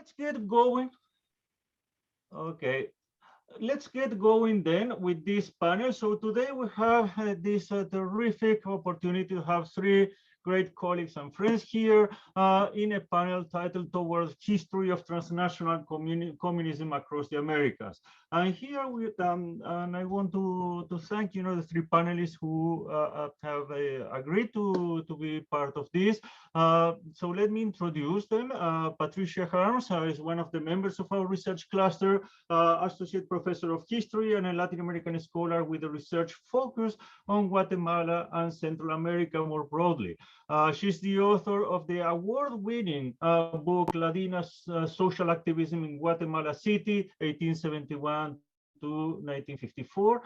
let's get going. Okay, let's get going then with this panel. So today we have this terrific opportunity to have three great colleagues and friends here in a panel titled Towards History of Transnational Communism Across the Americas. And here we and I want to thank the three panelists who have agreed to be part of this. So let me introduce them. Patricia Harms is one of the members of our research cluster, Associate Professor of History and a Latin American scholar with a research focus on Guatemala and Central America more broadly. She's the author of the award-winning book, Ladina's Social Activism in Guatemala City, 1871 to 1954,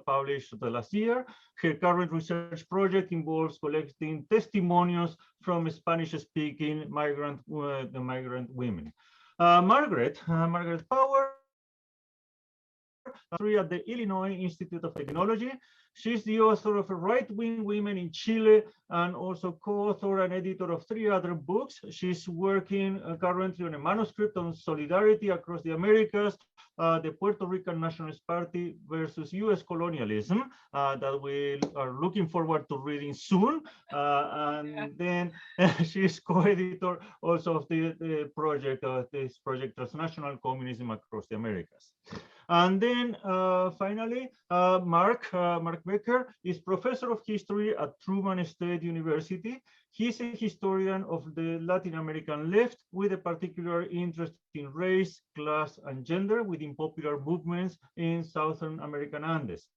published the last year. Her current research project involves collecting testimonials from Spanish-speaking migrant women. Margaret Power, at the Illinois Institute of Technology. She's the author of Right-Wing Women in Chile and also co-author and editor of 3 other books. She's working currently on a manuscript on solidarity across the Americas, the Puerto Rican Nationalist Party versus US colonialism, that we are looking forward to reading soon. And then she's co-editor also of the project, this project, Transnational Communism Across the Americas. And then finally, Mark Becker is professor of history at Truman State University. He's a historian of the Latin American left with a particular interest in race, class, and gender within popular movements in Southern American Andes.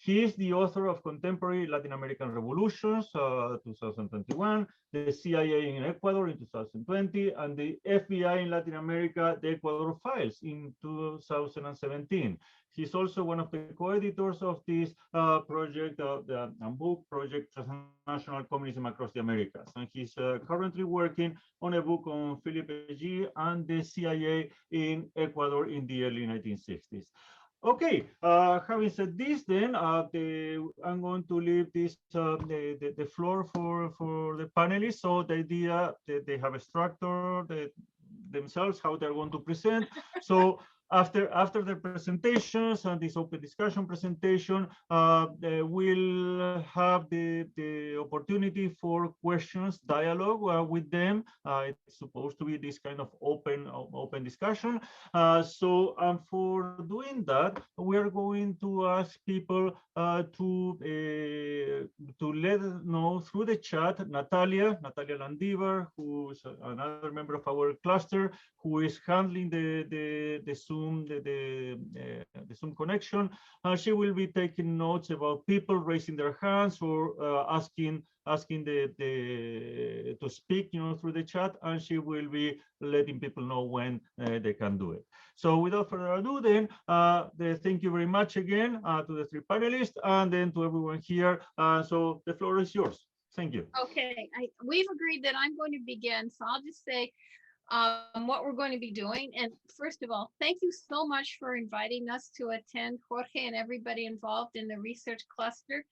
He is the author of Contemporary Latin American Revolutions, 2021, the CIA in Ecuador in 2020, and the FBI in Latin America, the Ecuador Files in 2017. He's also one of the co-editors of this project, the book project, Transnational Communism Across the Americas. And he's currently working on a book on Philip G. and the CIA in Ecuador in the early 1960s. Okay, having said this, then I'm going to leave this the floor for the panelists. So the idea that they have a structure themselves, how they're going to present. So after the presentations and this open discussion presentation, we'll have the opportunity for questions, dialogue with them. It's supposed to be this kind of open discussion. So for doing that, we are going to ask people to let us know through the chat. Natalia Landivar, who is another member of our cluster, who is handling the Zoom the Zoom connection. She will be taking notes about people raising their hands or asking to speak, through the chat, and she will be letting people know when they can do it. So without further ado, then thank you very much again to the three panelists, and then to everyone here. So the floor is yours. Thank you. Okay, we've agreed that I'm going to begin, so I'll just say what we're going to be doing. And first of all, thank you so much for inviting us to attend, Jorge, and everybody involved in the research cluster.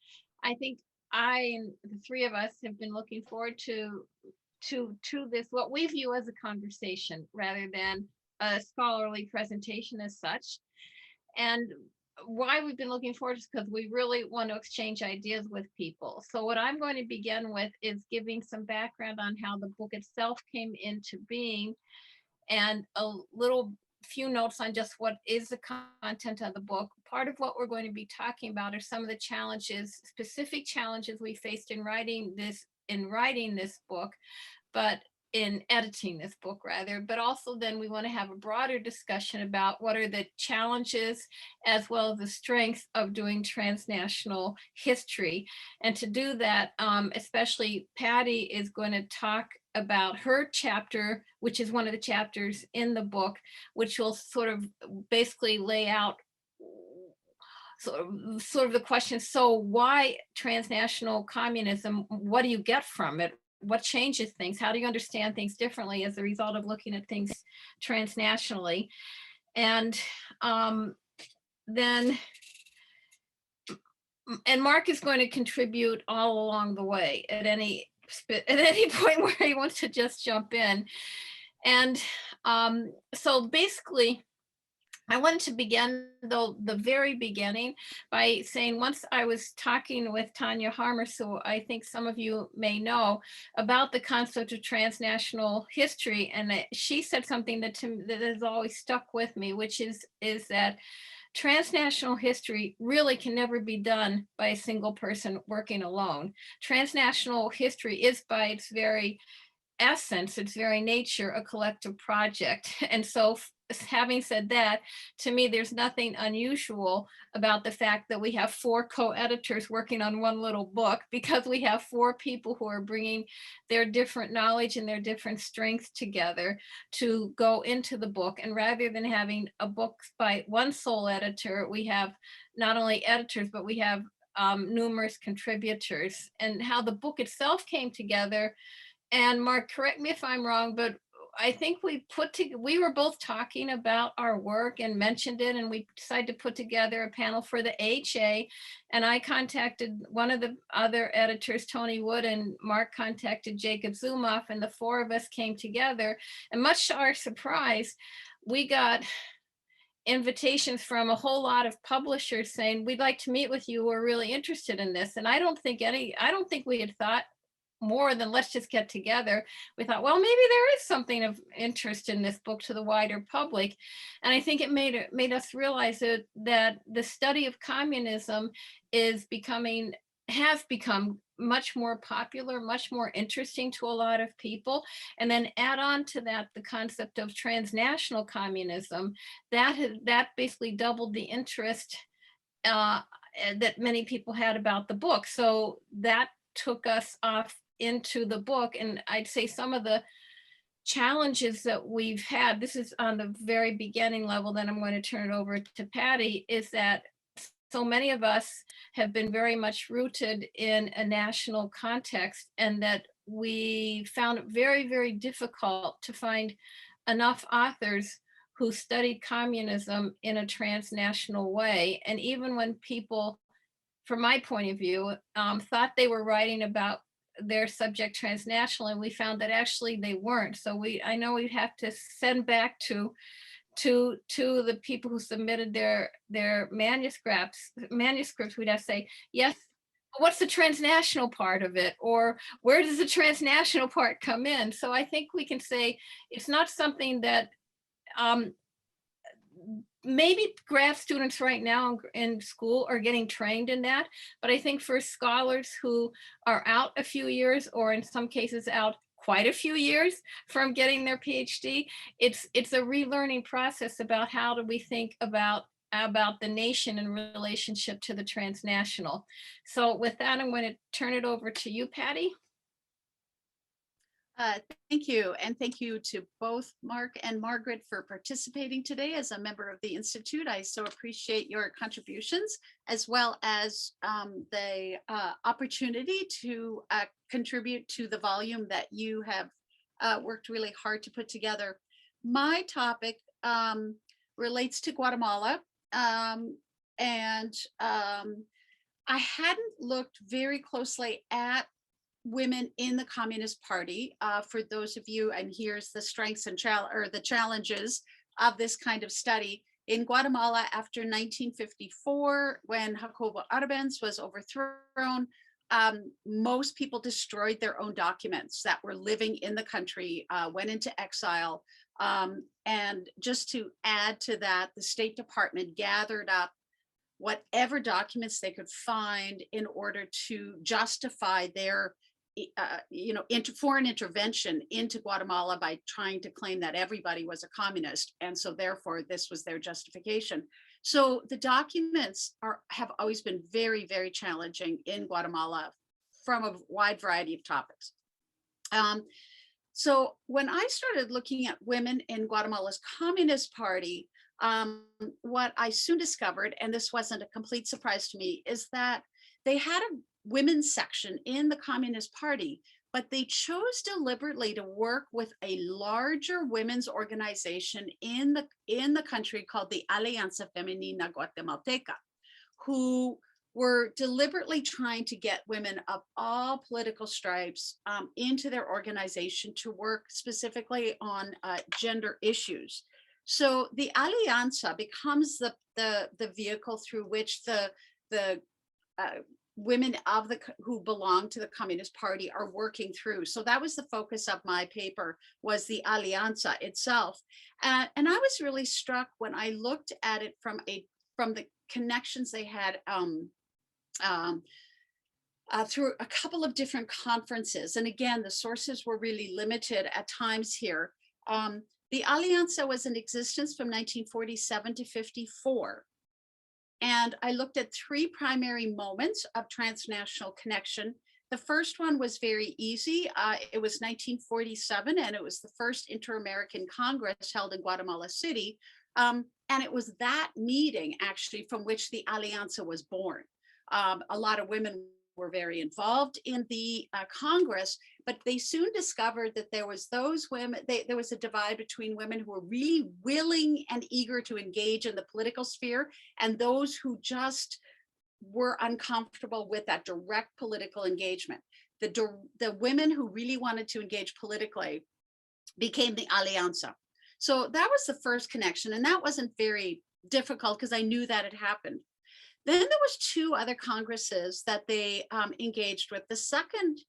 I think I and the three of us have been looking forward to this, what we view as a conversation rather than a scholarly presentation as such. And why we've been looking forward is because we really want to exchange ideas with people. So what I'm going to begin with is giving some background on how the book itself came into being, and a few notes on just what is the content of the book. Part of what we're going to be talking about are some of the challenges, specific challenges we faced in writing this book, but in editing this book rather, but also then we want to have a broader discussion about what are the challenges as well as the strengths of doing transnational history. And to do that, especially Patty is going to talk about her chapter, which is one of the chapters in the book, which will sort of basically lay out sort of the question, so why transnational communism? What do you get from it? What changes things? How do you understand things differently as a result of looking at things transnationally? And Mark is going to contribute all along the way at any point where he wants to just jump in. And So basically, I wanted to begin, though, the very beginning by saying, once I was talking with Tanya Harmer, so I think some of you may know, about the concept of transnational history, and she said something that has always stuck with me, which is that transnational history really can never be done by a single person working alone. Transnational history is, by its very essence, its very nature, a collective project. And so, having said that, to me, there's nothing unusual about the fact that we have 4 co-editors working on one little book, because we have 4 people who are bringing their different knowledge and their different strengths together to go into the book. And rather than having a book by one sole editor, we have not only editors, but we have numerous contributors. And how the book itself came together, and Mark, correct me if I'm wrong, but I think we were both talking about our work and mentioned it, and we decided to put together a panel for the AHA. And I contacted one of the other editors, Tony Wood, and Mark contacted Jacob Zumoff, and the 4 of us came together. And much to our surprise, we got invitations from a whole lot of publishers saying, we'd like to meet with you, we're really interested in this. And I don't think we had thought more than let's just get together. We thought, well, maybe there is something of interest in this book to the wider public. And I think it made us realize that the study of communism has become much more popular, much more interesting to a lot of people. And then add on to that the concept of transnational communism, that basically doubled the interest that many people had about the book. So that took us off into the book. And I'd say some of the challenges that we've had, this is on the very beginning level, then I'm going to turn it over to Patty, is that so many of us have been very much rooted in a national context, and that we found it very, very difficult to find enough authors who studied communism in a transnational way. And even when people, from my point of view, thought they were writing about their subject transnationally, we found that actually they weren't. So I know we have to send back to the people who submitted their manuscripts. We'd have to say, yes, what's the transnational part of it? Or where does the transnational part come in? So I think we can say it's not something that maybe grad students right now in school are getting trained in that, but I think for scholars who are out a few years, or in some cases out quite a few years from getting their PhD, it's a relearning process about how do we think about the nation in relationship to the transnational. So with that, I'm going to turn it over to you, Patty. Thank you. And thank you to both Mark and Margaret for participating today as a member of the Institute. I so appreciate your contributions, as well as the opportunity to contribute to the volume that you have worked really hard to put together. My topic relates to Guatemala, and I hadn't looked very closely at women in the Communist Party. For those of you, and here's the strengths and the challenges of this kind of study. In Guatemala, after 1954, when Jacobo Arbenz was overthrown, most people destroyed their own documents that were living in the country, went into exile. And just to add to that, the State Department gathered up whatever documents they could find in order to justify their foreign intervention into Guatemala by trying to claim that everybody was a communist. And so therefore, this was their justification. So the documents have always been very, very challenging in Guatemala from a wide variety of topics. So when I started looking at women in Guatemala's Communist Party, what I soon discovered, and this wasn't a complete surprise to me, is that they had a women's section in the Communist Party, but they chose deliberately to work with a larger women's organization in the country called the Alianza Femenina Guatemalteca, who were deliberately trying to get women of all political stripes into their organization to work specifically on gender issues. So the Alianza becomes the vehicle through which the women who belong to the Communist Party are working through. So that was the focus of my paper, was the Alianza itself. And I was really struck when I looked at it from the connections they had through a couple of different conferences. And again, the sources were really limited at times here. The Alianza was in existence from 1947 to 54. And I looked at three primary moments of transnational connection. The first one was very easy. It was 1947, and it was the first Inter-American Congress held in Guatemala City. And it was that meeting, actually, from which the Alianza was born. A lot of women were very involved in the Congress, but they soon discovered that there was those women, there was a divide between women who were really willing and eager to engage in the political sphere, and those who just were uncomfortable with that direct political engagement. The women who really wanted to engage politically became the Alianza. So that was the first connection, and that wasn't very difficult because I knew that had happened. Then there was two other congresses that they engaged with. The second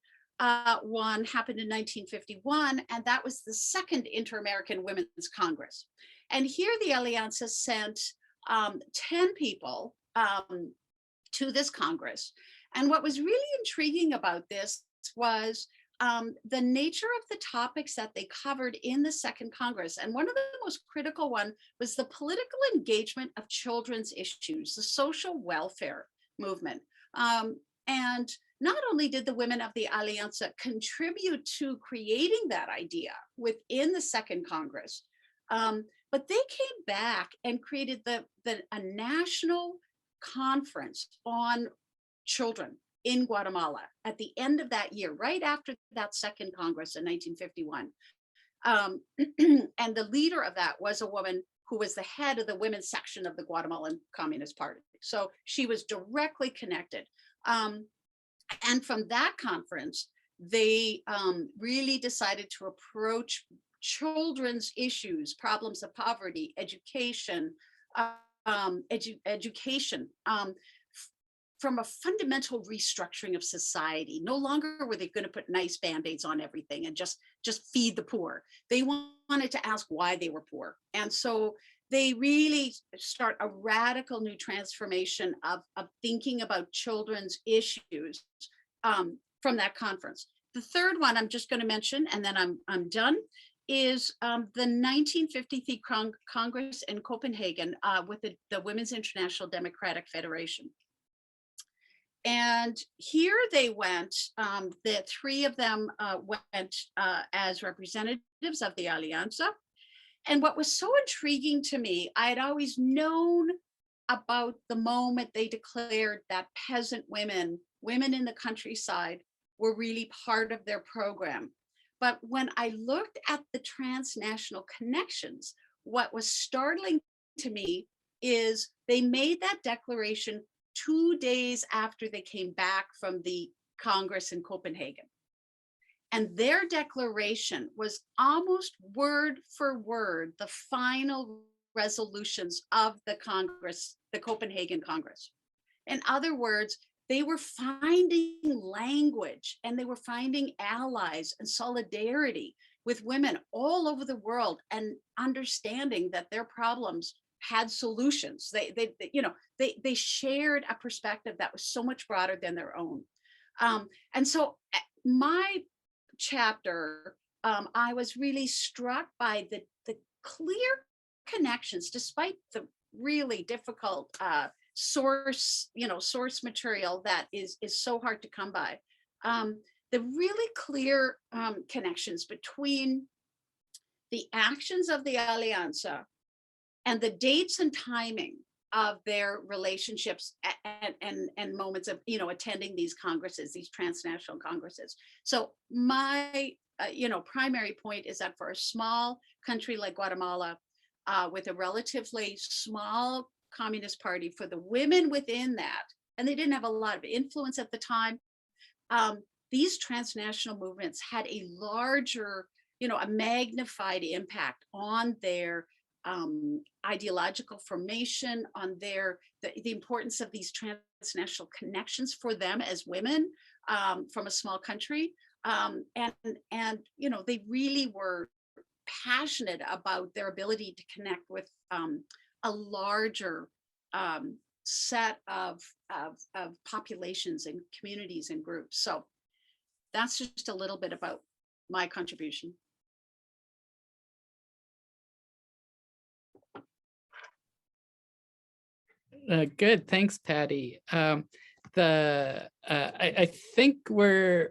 one happened in 1951, and that was the second Inter-American Women's Congress. And here the Alianza sent 10 people to this Congress. And what was really intriguing about this was the nature of the topics that they covered in the second Congress. And one of the most critical one was the political engagement of children's issues, the social welfare movement. And not only did the women of the Alianza contribute to creating that idea within the second Congress, but they came back and created a national conference on children in Guatemala at the end of that year, right after that second Congress in 1951. And the leader of that was a woman who was the head of the women's section of the Guatemalan Communist Party. So she was directly connected. And from that conference, they really decided to approach children's issues, problems of poverty, education, from a fundamental restructuring of society. No longer were they going to put nice band-aids on everything and just feed the poor. They wanted to ask why they were poor. And so they really start a radical new transformation of thinking about children's issues from that conference. The third one I'm just going to mention, and then I'm done, is the 1953 Congress in Copenhagen with the Women's International Democratic Federation. And here they went, the three of them went as representatives of the Alianza. And what was so intriguing to me, I had always known about the moment they declared that peasant women in the countryside were really part of their program. But when I looked at the transnational connections, what was startling to me is they made that declaration 2 days after they came back from the Congress in Copenhagen. And their declaration was almost word for word the final resolutions of the Congress, the Copenhagen Congress. In other words, they were finding language and they were finding allies and solidarity with women all over the world and understanding that their problems had solutions. They shared a perspective that was so much broader than their own. And so my chapter, I was really struck by the clear connections, despite the really difficult source material that is so hard to come by. The really clear connections between the actions of the Alianza and the dates and timing of their relationships and moments of attending these congresses, these transnational congresses. So my primary point is that for a small country like Guatemala, with a relatively small communist party, for the women within that and they didn't have a lot of influence at the time. These transnational movements had a larger, a magnified impact on their ideological formation, on the importance of these transnational connections for them as women from a small country. And they really were passionate about their ability to connect with a larger set of populations and communities and groups. So that's just a little bit about my contribution. Good, thanks, Patty. I think we're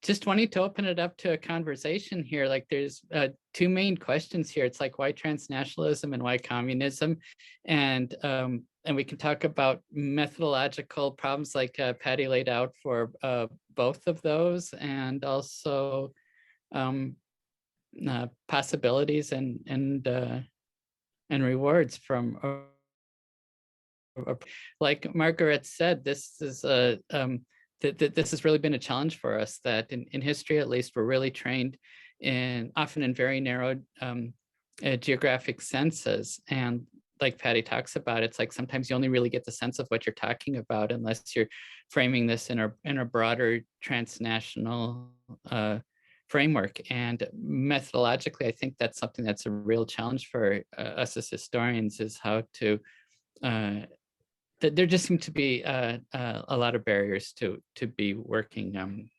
just wanting to open it up to a conversation here. Like there's two main questions here. It's like, why transnationalism and why communism? And we can talk about methodological problems like Patty laid out for both of those, and also possibilities and rewards from. Like Margaret said, this is this has really been a challenge for us, that in history, at least, we're really trained often in very narrow geographic senses. And like Patty talks about, it's like sometimes you only really get the sense of what you're talking about unless you're framing this in a broader transnational framework. And methodologically, I think that's something that's a real challenge for us as historians, is how to there just seem to be a lot of barriers to be working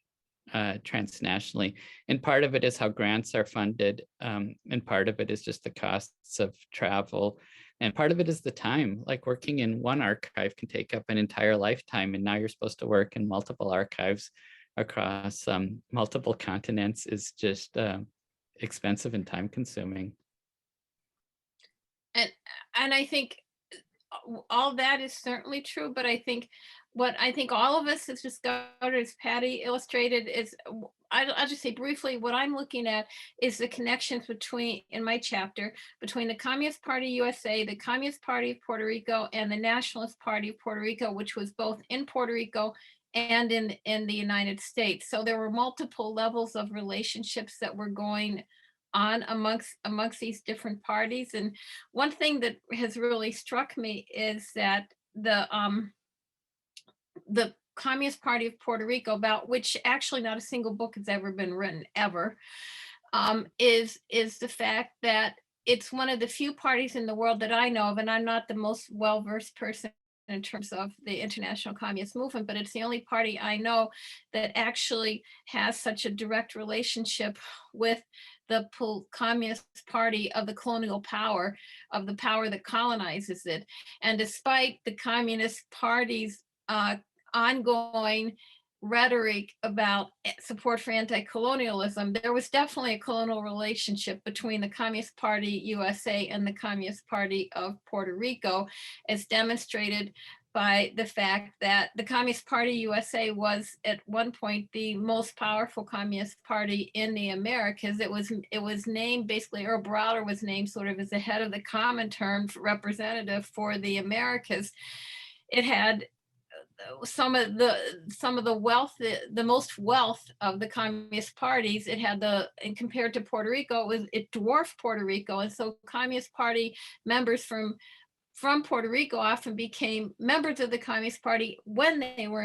transnationally. And part of it is how grants are funded, and part of it is just the costs of travel, and part of it is the time. Like working in one archive can take up an entire lifetime, and now you're supposed to work in multiple archives across multiple continents is just expensive and time consuming. And I think all that is certainly true, but I think what all of us have discovered, as Patty illustrated, is I'll just say briefly what I'm looking at is the connections between, in my chapter, between the Communist Party USA, the Communist Party of Puerto Rico, and the Nationalist Party of Puerto Rico, which was both in Puerto Rico and in the United States. So there were multiple levels of relationships that were going on amongst these different parties. And one thing that has really struck me is that the Communist Party of Puerto Rico, about which actually not a single book has ever been written ever, is the fact that it's one of the few parties in the world that I know of, and I'm not the most well-versed person in terms of the international communist movement, but it's the only party I know that actually has such a direct relationship with the Communist Party of the colonial power, of the power that colonizes it. And despite the Communist Party's ongoing rhetoric about support for anti-colonialism, there was definitely a colonial relationship between the Communist Party USA and the Communist Party of Puerto Rico, as demonstrated by the fact that the Communist Party USA was at one point the most powerful communist party in the Americas. It was named, basically, Earl Browder was named sort of as the head of the Comintern representative for the Americas. It had some of the wealth, the most wealth of the communist parties. It had and compared to Puerto Rico, it dwarfed Puerto Rico. And so Communist Party members from Puerto Rico often became members of the Communist Party when they were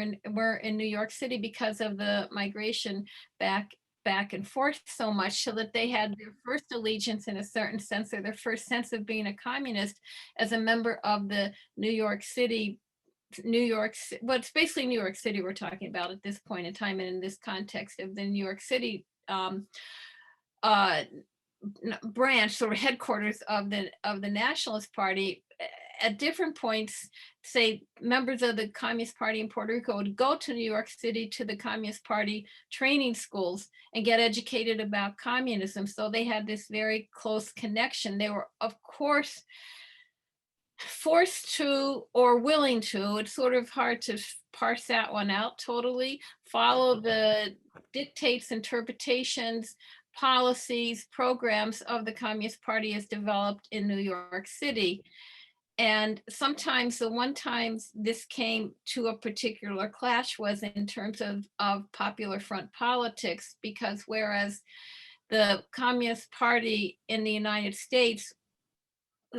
in New York City, because of the migration back and forth so much, so that they had their first allegiance, in a certain sense, or their first sense of being a communist, as a member of the well, it's basically New York City we're talking about at this point in time, and in this context of the New York City branch, sort of headquarters of the Nationalist Party. At different points, say, members of the Communist Party in Puerto Rico would go to New York City to the Communist Party training schools and get educated about communism. So they had this very close connection. They were, of course, forced to, or willing to, it's sort of hard to parse that one out totally, follow the dictates, interpretations, policies, programs of the Communist Party as developed in New York City. And sometimes the one times this came to a particular clash was in terms of Popular Front politics, because whereas the Communist Party in the United States,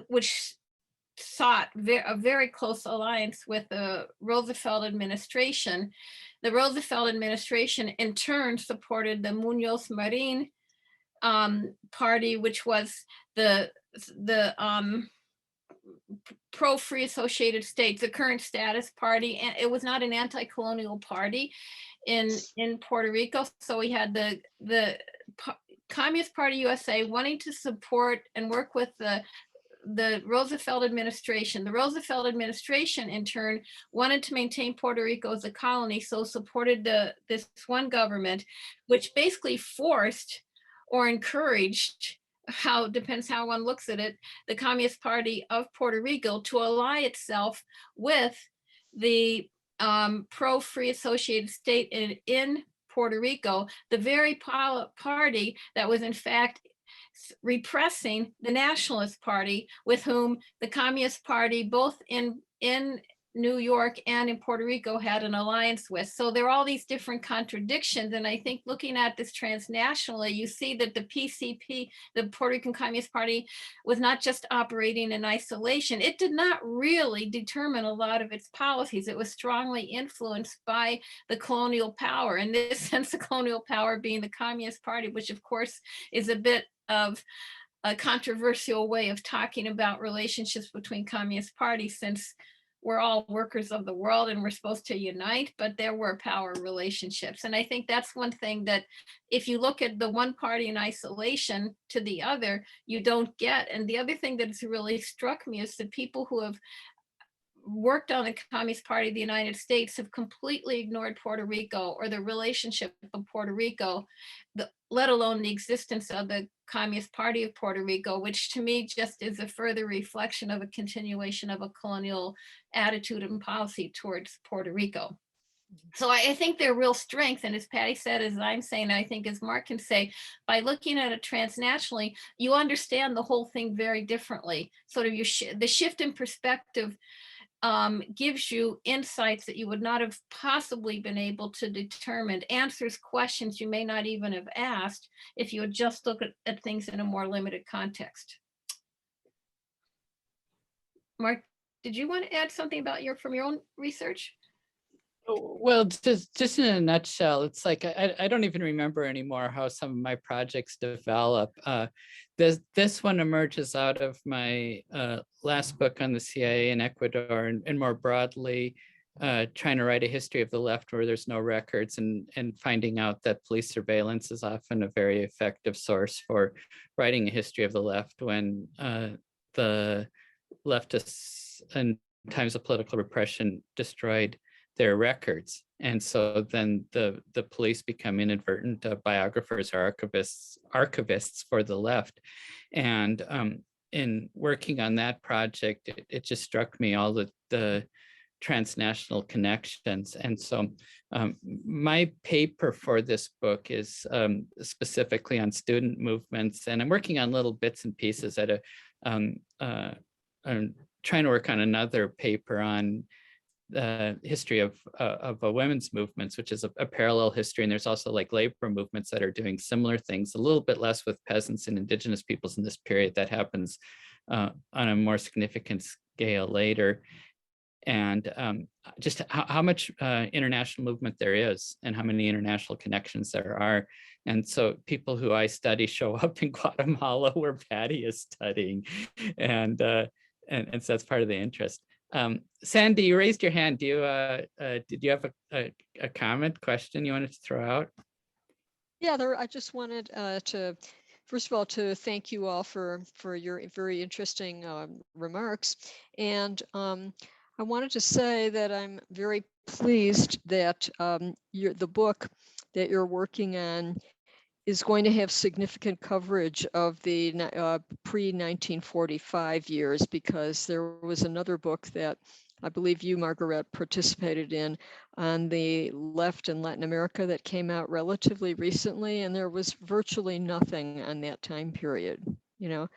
which sought a very close alliance with the Roosevelt administration, the Roosevelt administration in turn supported the Munoz Marin party, which was the pro-free associated states, the current status party, and it was not an anti-colonial party in Puerto Rico. So we had the Communist Party USA wanting to support and work with the Roosevelt administration. The Roosevelt administration, in turn, wanted to maintain Puerto Rico as a colony, so supported this one government, which basically forced or encouraged, depends how one looks at it, the Communist Party of Puerto Rico to ally itself with the pro-free associated state in Puerto Rico, the very party that was in fact repressing the Nationalist Party, with whom the Communist Party, both in New York and in Puerto Rico, had an alliance with. So there are all these different contradictions. And I think looking at this transnationally, you see that the PCP, the Puerto Rican Communist Party, was not just operating in isolation. It did not really determine a lot of its policies. It was strongly influenced by the colonial power. In this sense, the colonial power being the Communist Party, which of course is a bit of a controversial way of talking about relationships between communist parties, since we're all workers of the world and we're supposed to unite, but there were power relationships. And I think that's one thing that if you look at the one party in isolation to the other, you don't get. And the other thing that's really struck me is that people who have worked on the Communist Party of the United States have completely ignored Puerto Rico or the relationship of Puerto Rico, let alone the existence of the Communist Party of Puerto Rico, which to me just is a further reflection of a continuation of a colonial attitude and policy towards Puerto Rico. So I think their real strength, and as Patty said, as I'm saying, I think as Mark can say, by looking at it transnationally, you understand the whole thing very differently. Sort of the shift in perspective gives you insights that you would not have possibly been able to determine, answers questions you may not even have asked if you had just looked at things in a more limited context. Mark, did you want to add something about from your own research? Well, just in a nutshell, it's like I don't even remember anymore how some of my projects develop. This one emerges out of my last book on the CIA in Ecuador, and more broadly, trying to write a history of the left where there's no records, and finding out that police surveillance is often a very effective source for writing a history of the left when the leftists in times of political repression destroyed their records. And so then the police become inadvertent biographers or archivists for the left. And in working on that project, it just struck me all the transnational connections. And so my paper for this book is specifically on student movements, and I'm working on little bits and pieces at I'm trying to work on another paper on the history of women's movements, which is a parallel history. And there's also like labor movements that are doing similar things, a little bit less with peasants and indigenous peoples in this period. That happens on a more significant scale later. And just how much international movement there is and how many international connections there are. And so people who I study show up in Guatemala where Patty is studying. And so that's part of the interest. Sandy, you raised your hand. Do you did you have a comment, question you wanted to throw out? Yeah, I just wanted to, first of all, to thank you all for your very interesting remarks. And I wanted to say that I'm very pleased that the book that you're working on is going to have significant coverage of the pre-1945 years, because there was another book that I believe you, Margaret, participated in on the left in Latin America that came out relatively recently, and there was virtually nothing on that time period, you know.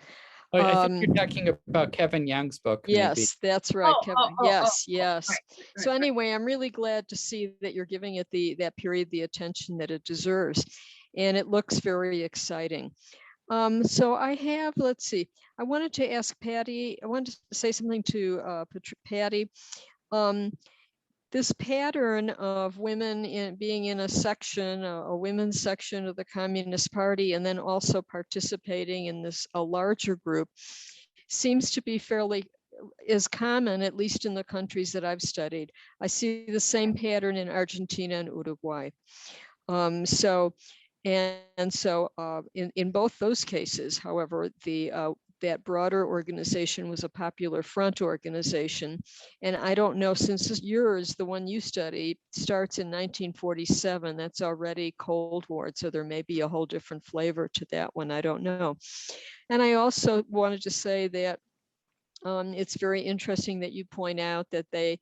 Oh, I think you're talking about Kevin Young's book, maybe. Yes, that's right, Oh, Kevin. oh, oh, Yes, oh, yes. right, So right. anyway, I'm really glad to see that you're giving it that period the attention that it deserves, and it looks very exciting. So I have, let's see, I wanted to ask Patty, I wanted to say something to Patty. This pattern of women being in a section, a women's section of the Communist Party, and then also participating in a larger group, seems to be fairly is common, at least in the countries that I've studied. I see the same pattern in Argentina and Uruguay. So in both those cases, however, that broader organization was a Popular Front organization. And I don't know, since yours, the one you study, starts in 1947, that's already Cold War. So there may be a whole different flavor to that one, I don't know. And I also wanted to say that it's very interesting that you point out that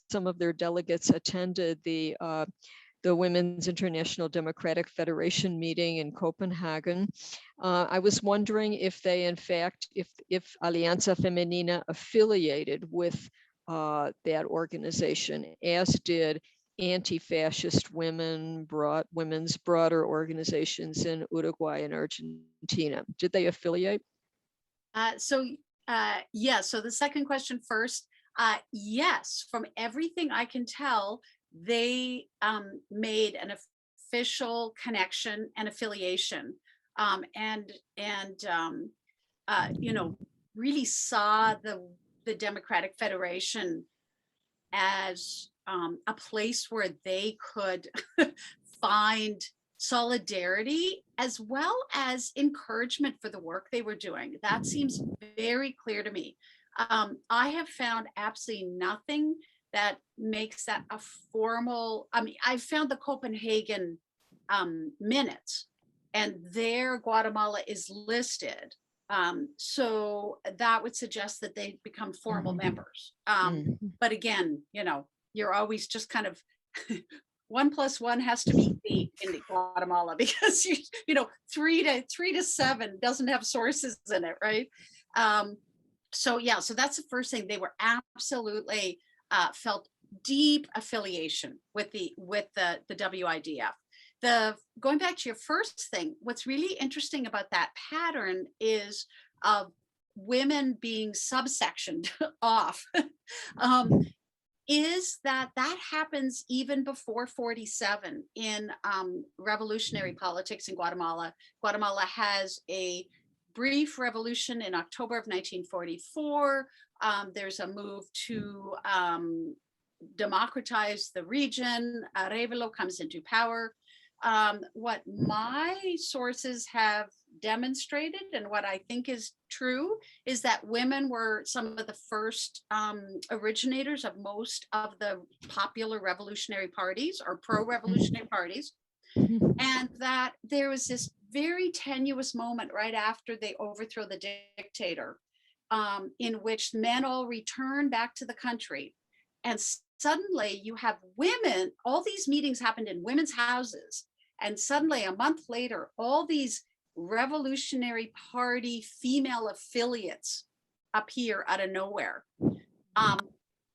some of their delegates attended the Women's International Democratic Federation meeting in Copenhagen. I was wondering if they, in fact, if Alianza Femenina affiliated with that organization, as did anti-fascist women's broader organizations in Uruguay and Argentina. Did they affiliate? Yeah, so the second question first, yes, from everything I can tell, they made an official connection and affiliation, you know, really saw the Democratic Federation as a place where they could find solidarity as well as encouragement for the work they were doing. That seems very clear to me. I have found absolutely nothing that makes that a formal, I mean, I've found the Copenhagen minutes, and there Guatemala is listed. So that would suggest that they become formal members. But again, you know, you're always just kind of 1 + 1 has to be 8 in Guatemala, because you know 3 to 7 doesn't have sources in it, right? So yeah, so that's the first thing. They were absolutely felt deep affiliation with the WIDF. Going back to your first thing, what's really interesting about that pattern is women being subsectioned off. Is that happens even before 47 in revolutionary politics in Guatemala. Guatemala has a brief revolution in October of 1944. There's a move to democratize the region. Arevalo comes into power. What my sources have demonstrated, and what I think is true, is that women were some of the first originators of most of the popular revolutionary parties or pro-revolutionary parties, and that there was this very tenuous moment right after they overthrow the dictator, in which men all return back to the country, and suddenly you have women. All these meetings happened in women's houses, and suddenly a month later, all these Revolutionary Party female affiliates appear out of nowhere.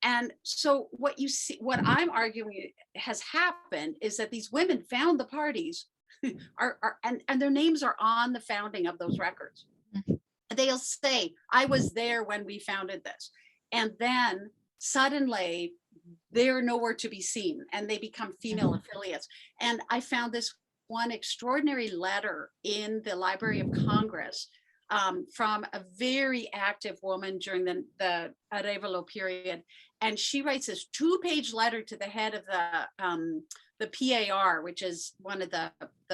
And so what you see, what I'm arguing has happened, is that these women found the parties and their names are on the founding of those records. They'll say, I was there when we founded this. And then suddenly they're nowhere to be seen, and they become female affiliates. And I found this one extraordinary letter in the Library of Congress from a very active woman during the Arevalo period. And she writes this 2-page letter to the head of the PAR, which is one of the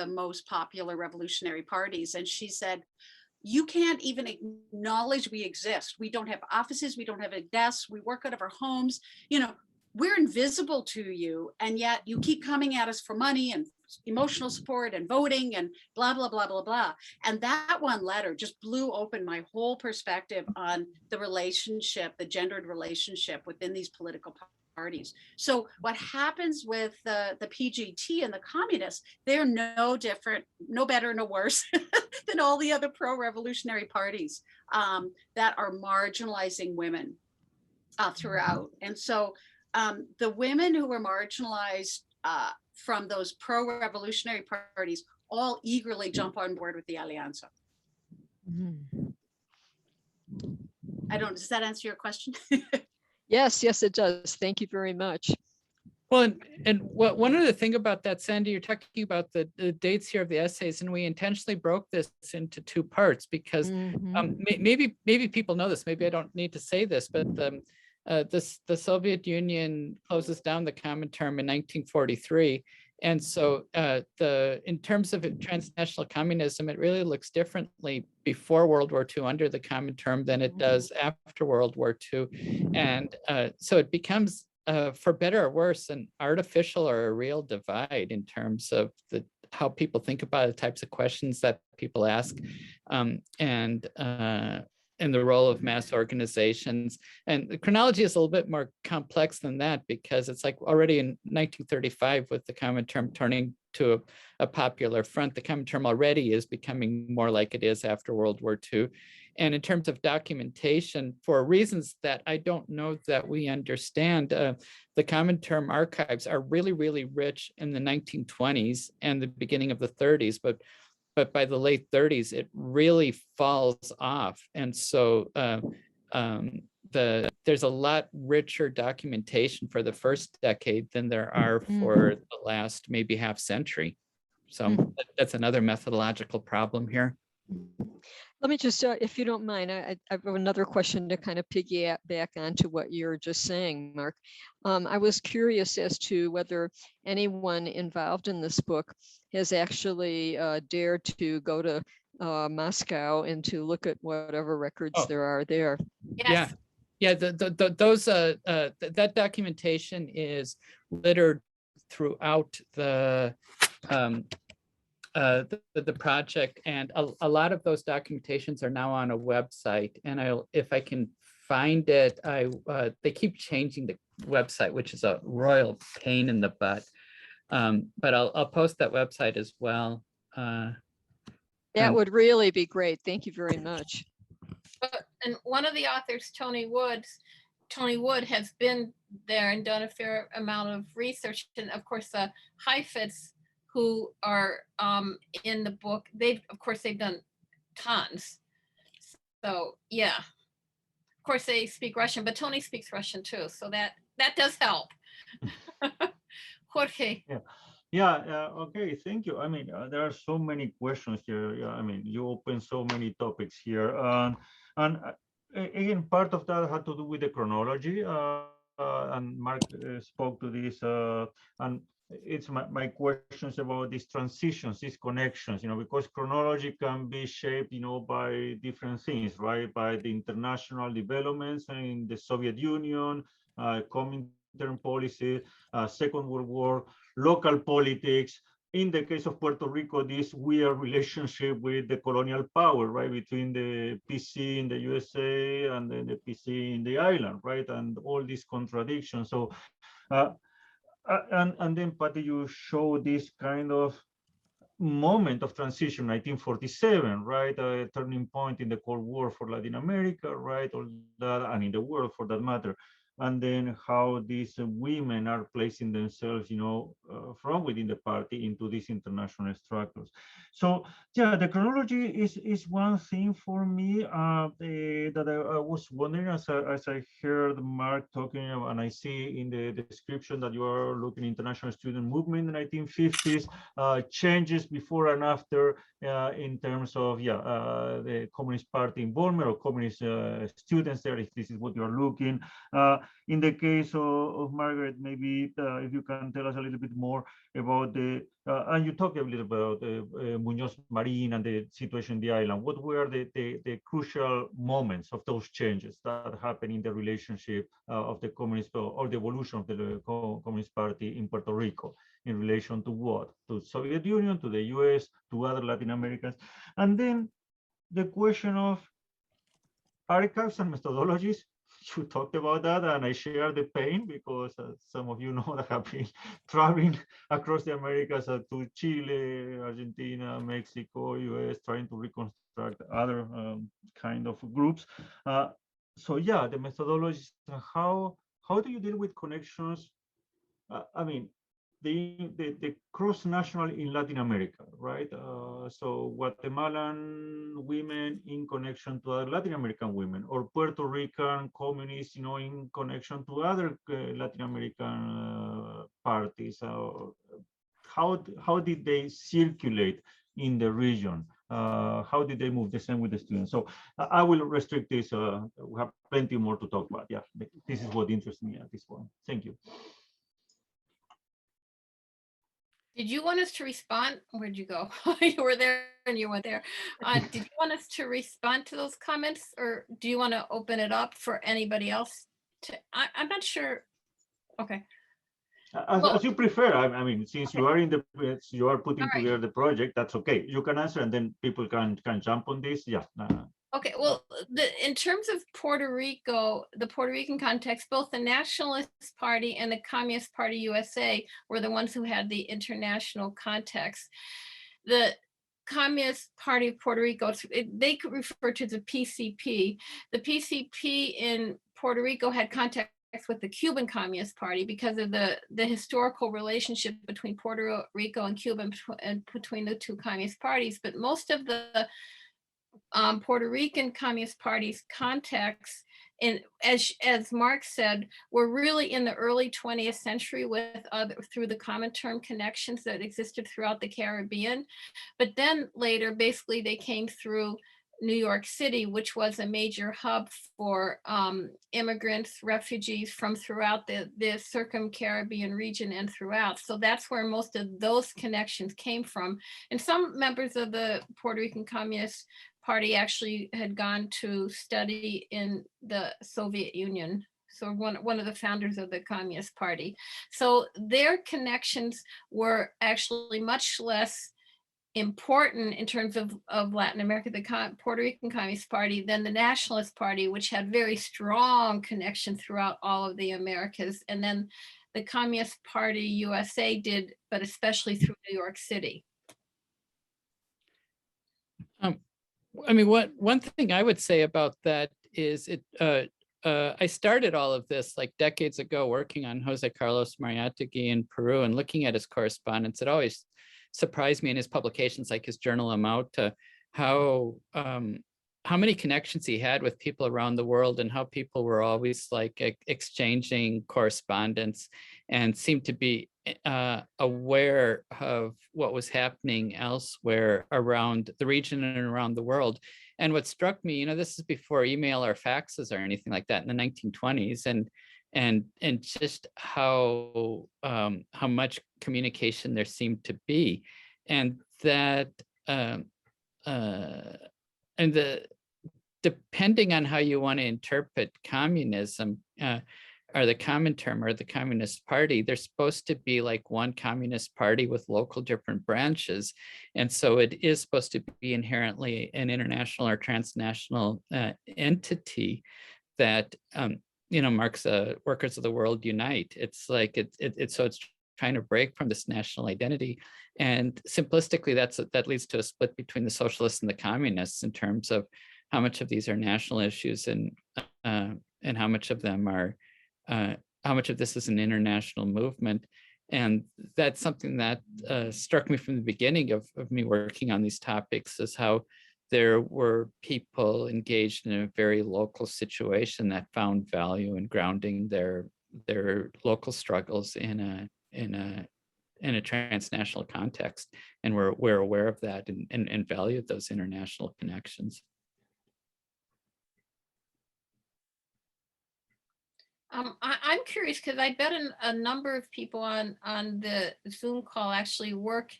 most popular revolutionary parties. And she said, you can't even acknowledge we exist. We don't have offices. We don't have a desk. We work out of our homes. You know, we're invisible to you. And yet you keep coming at us for money and emotional support and voting and blah, blah, blah, blah, blah. And that one letter just blew open my whole perspective on the relationship, the gendered relationship within these political parties. So what happens with the PGT and the communists, they're no different, no better, no worse than all the other pro-revolutionary parties that are marginalizing women throughout. And so the women who were marginalized from those pro-revolutionary parties all eagerly jump on board with the Alianza. Does that answer your question? Yes, yes, it does. Thank you very much. Well, and one other thing about that, Sandy, you're talking about the dates here of the essays, and we intentionally broke this into two parts because maybe people know this, maybe I don't need to say this, but the Soviet Union closes down the Comintern in 1943. And so in terms of transnational communism, it really looks differently before World War II under the Comintern than it does after World War II. And so it becomes, for better or worse, an artificial or a real divide in terms of how people think about the types of questions that people ask, and the role of mass organizations. And the chronology is a little bit more complex than that, because it's like already in 1935 with the Comintern turning to a popular front, the Comintern already is becoming more like it is after World War II. And in terms of documentation, for reasons that I don't know that we understand, the Comintern archives are really, really rich in the 1920s and the beginning of the 30s, but by the late 30s, it really falls off. And so there's a lot richer documentation for the first decade than there are for the last maybe half century. So that's another methodological problem here. Let me just, if you don't mind, I have another question to kind of piggyback onto what you're just saying, Mark. I was curious as to whether anyone involved in this book has actually dared to go to Moscow and to look at whatever records there are there. Yes. Yeah. That documentation is littered throughout the project, and a lot of those documentations are now on a website, and if I can find it, they keep changing the website, which is a royal pain in the butt, but I'll post that website as well. That would really be great. Thank you very much. And one of the authors, Tony Wood, has been there and done a fair amount of research, and of course the Heifetz who are in the book, they've done tons. So yeah, of course they speak Russian, but Tony speaks Russian too, so that does help. Jorge. Okay, thank you. I mean, there are so many questions here. Yeah, I mean, you open so many topics here, and again, part of that had to do with the chronology, and Mark spoke to this, and it's my questions about these transitions, these connections, because chronology can be shaped, by different things, right? By the international developments in the Soviet Union, Comintern policy, Second World War, local politics. In the case of Puerto Rico, this weird relationship with the colonial power, right? Between the PC in the USA and then the PC in the island, right? And all these contradictions. So, and then, Patty, you show this kind of moment of transition, 1947, right? A turning point in the Cold War for Latin America, right? All that, and in the world for that matter. And then how these women are placing themselves, from within the party into these international structures. So, yeah, the chronology is one thing for me that I was wondering as I heard Mark talking about, and I see in the description that you are looking at international student movement in the 1950s, changes before and after in terms of, the Communist Party involvement or communist students there, if this is what you are looking. In the case of Margaret, maybe if you can tell us a little bit more about and you talked a little about Muñoz Marin and the situation in the island. What were the crucial moments of those changes that happened in the relationship of the communist or the evolution of the Communist Party in Puerto Rico in relation to what? To Soviet Union, to the US, to other Latin Americans? And then the question of archives and methodologies. you talked about that, and I share the pain because some of you know that I have been traveling across the Americas to Chile, Argentina, Mexico, US, trying to reconstruct other kind of groups. So yeah, the methodologies. How do you deal with connections? I mean, the cross-national in Latin America, right? So Guatemalan women in connection to other Latin American women, or Puerto Rican communists, in connection to other Latin American parties. How did they circulate in the region? How did they move? The same with the students. So I will restrict this. We have plenty more to talk about. Yeah, this is what interests me at this point. Thank you. Did you want us to respond? Where'd you go? You were there and you went there. Did you want us to respond to those comments, or do you want to open it up for anybody else? I'm not sure. Okay. As you prefer. I mean, since Okay. you are you are putting All right. together the project, that's okay. You can answer, and then people can jump on this. Yeah. Okay, well, in terms of Puerto Rico, the Puerto Rican context, both the Nationalist Party and the Communist Party USA were the ones who had the international context. The Communist Party of Puerto Rico, they could refer to the PCP. The PCP in Puerto Rico had context with the Cuban Communist Party because of the historical relationship between Puerto Rico and Cuba and between the two communist parties. But most of the Puerto Rican Communist Party's contacts, and as Mark said, were really in the early 20th century through the Comintern connections that existed throughout the Caribbean. But then later, basically, they came through New York City, which was a major hub for immigrants, refugees from throughout the circum-Caribbean region and throughout. So that's where most of those connections came from. And some members of the Puerto Rican Communist Party actually had gone to study in the Soviet Union. So one of the founders of the Communist Party. So their connections were actually much less important in terms of Latin America, the Puerto Rican Communist Party, than the Nationalist Party, which had very strong connection throughout all of the Americas. And then the Communist Party USA did, but especially through New York City. I mean, one thing I would say about that is I started all of this like decades ago working on Jose Carlos Mariátegui in Peru and looking at his correspondence. It always surprised me in his publications, like his journal Amauta, how many connections he had with people around the world and how people were always like exchanging correspondence and seemed to be aware of what was happening elsewhere around the region and around the world. And what struck me, this is before email or faxes or anything like that in the 1920s, and just how much communication there seemed to be, and that depending on how you want to interpret communism, or the Comintern or the Communist Party, they're supposed to be like one communist party with local different branches. And so it is supposed to be inherently an international or transnational entity that, Marx Workers of the World Unite. It's like, so it's trying to break from this national identity. And simplistically, that leads to a split between the socialists and the communists in terms of how much of these are national issues and how much of them are how much of this is an international movement. And that's something that struck me from the beginning of me working on these topics, is how there were people engaged in a very local situation that found value in grounding their local struggles in a transnational context. And we're aware of that and valued those international connections. I'm curious because I bet a number of people on the Zoom call actually work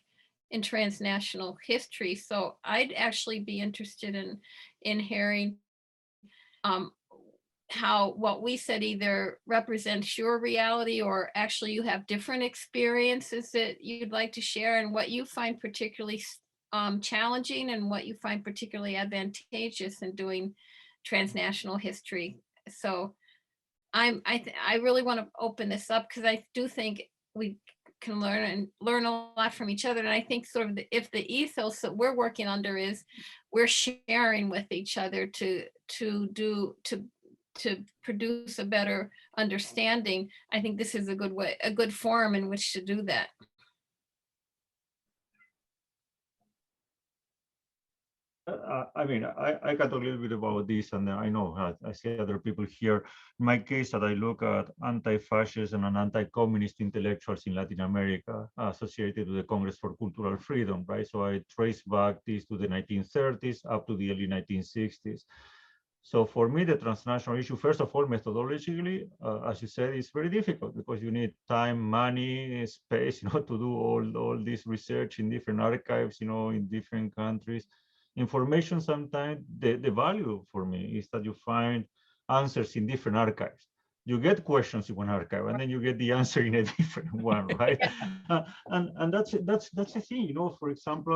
in transnational history. So I'd actually be interested in hearing how what we said either represents your reality, or actually you have different experiences that you'd like to share, and what you find particularly challenging and what you find particularly advantageous in doing transnational history. So I really want to open this up because I do think we can learn a lot from each other. And I think sort of if the ethos that we're working under is we're sharing with each other to produce a better understanding, I think this is a good way, a good forum in which to do that. I mean, I got a little bit about this, and I know I see other people here. In my case, that I look at anti-fascist and anti-communist intellectuals in Latin America associated with the Congress for Cultural Freedom, right? So I trace back this to the 1930s up to the early 1960s. So for me, the transnational issue, first of all, methodologically, as you said, is very difficult because you need time, money, space, to do all this research in different archives, in different countries. Information sometimes, the value for me is that you find answers in different archives. You get questions in one archive, and then you get the answer in a different one, right? And that's the thing, For example,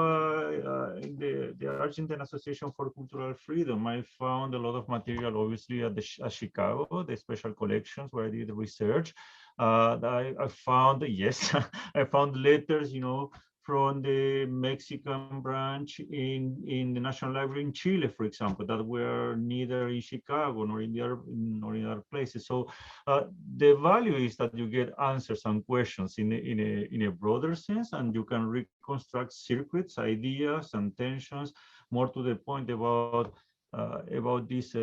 in the Argentine Association for Cultural Freedom, I found a lot of material, obviously, at Chicago, the special collections where I did research. I found, yes, I found letters, from the Mexican branch in the National Library in Chile, for example, that were neither in Chicago nor in other places. So the value is that you get answers and questions in a broader sense, and you can reconstruct circuits, ideas, and tensions. More to the point about this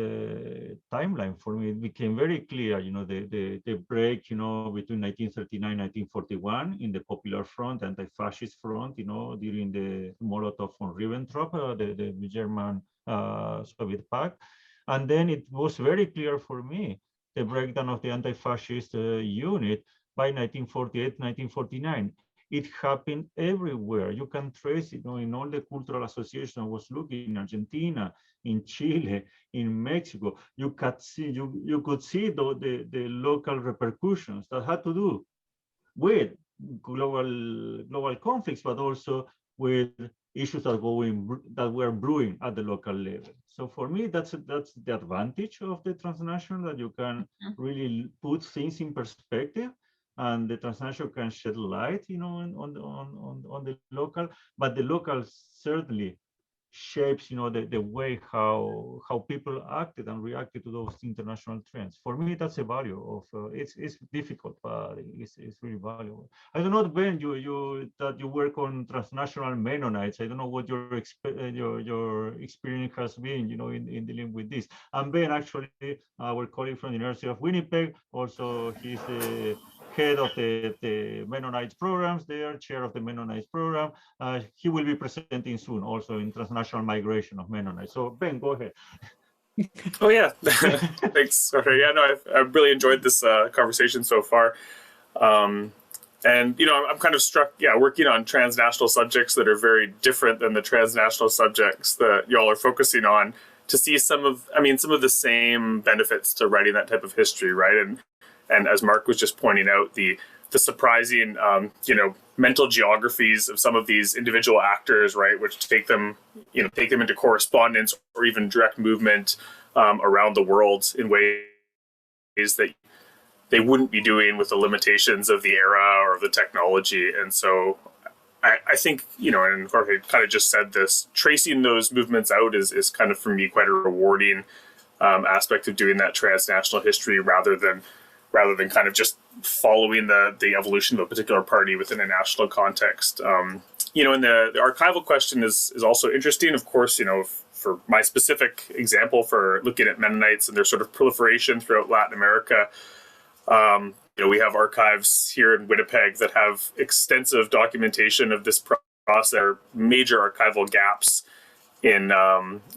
timeline, for me, it became very clear, the break, between 1939 and 1941 in the Popular Front, anti-fascist front, during the Molotov von Ribbentrop, the German Soviet pact. And then it was very clear for me, the breakdown of the anti-fascist unit by 1948, 1949. It happened everywhere. You can trace it, in all the cultural associations I was looking in Argentina, in Chile, in Mexico. You could see the local repercussions that had to do with global conflicts, but also with issues that were brewing at the local level. So for me, that's the advantage of the transnational, that you can really put things in perspective. And the transnational can shed light, on the local, but the local certainly shapes, the way how people acted and reacted to those international trends. For me, that's a value of it's difficult, but it's really valuable. I don't know, Ben, that you work on transnational Mennonites. I don't know what your experience has been, in dealing with this. And Ben, actually, our colleague from the University of Winnipeg, also he's the head of the Mennonites programs there, chair of the Mennonites program. He will be presenting soon also in transnational migration of Mennonites. So Ben, go ahead. Oh yeah, thanks. Okay, yeah, no, I've really enjoyed this conversation so far. And, I'm kind of struck, working on transnational subjects that are very different than the transnational subjects that y'all are focusing on, to see some of the same benefits to writing that type of history, right? And as Mark was just pointing out, the surprising, mental geographies of some of these individual actors, right, which take them into correspondence or even direct movement around the world in ways that they wouldn't be doing with the limitations of the era or of the technology. And so I think, and Jorge kind of just said this, tracing those movements out is kind of, for me, quite a rewarding aspect of doing that transnational history, rather than kind of just following the evolution of a particular party within a national context. And the archival question is also interesting. Of course, for my specific example, for looking at Mennonites and their sort of proliferation throughout Latin America, we have archives here in Winnipeg that have extensive documentation of this process. There are major archival gaps in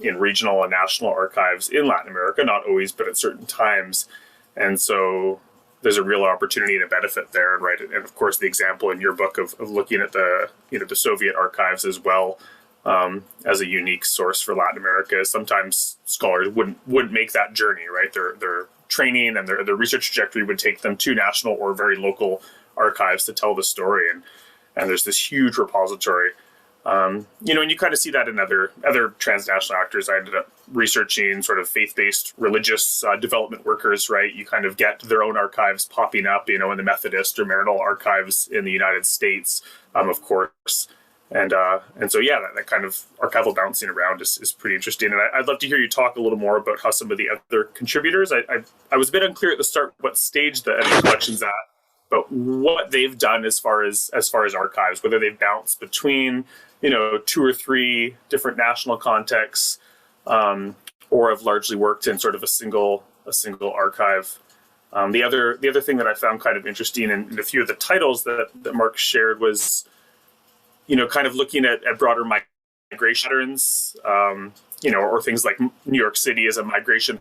regional and national archives in Latin America, not always, but at certain times. And so there's a real opportunity and a benefit there, right? And of course, the example in your book of looking at the Soviet archives as well, as a unique source for Latin America. Sometimes scholars wouldn't make that journey, right? Their training and their research trajectory would take them to national or very local archives to tell the story. And there's this huge repository You know, and you kind of see that in other transnational actors. I ended up researching sort of faith-based religious development workers, right? You kind of get their own archives popping up, you know, in the Methodist or Marital archives in the United States, of course. And so, yeah, that kind of archival bouncing around is pretty interesting. And I'd love to hear you talk a little more about how some of the other contributors, I was a bit unclear at the start what stage the collection's at, but what they've done as far as archives, whether they've bounced between, you know, 2 or 3 different national contexts, or have largely worked in sort of a single archive. The other thing that I found kind of interesting in a few of the titles that Mark shared was, you know, kind of looking at broader migration patterns, you know, or things like New York City as a migration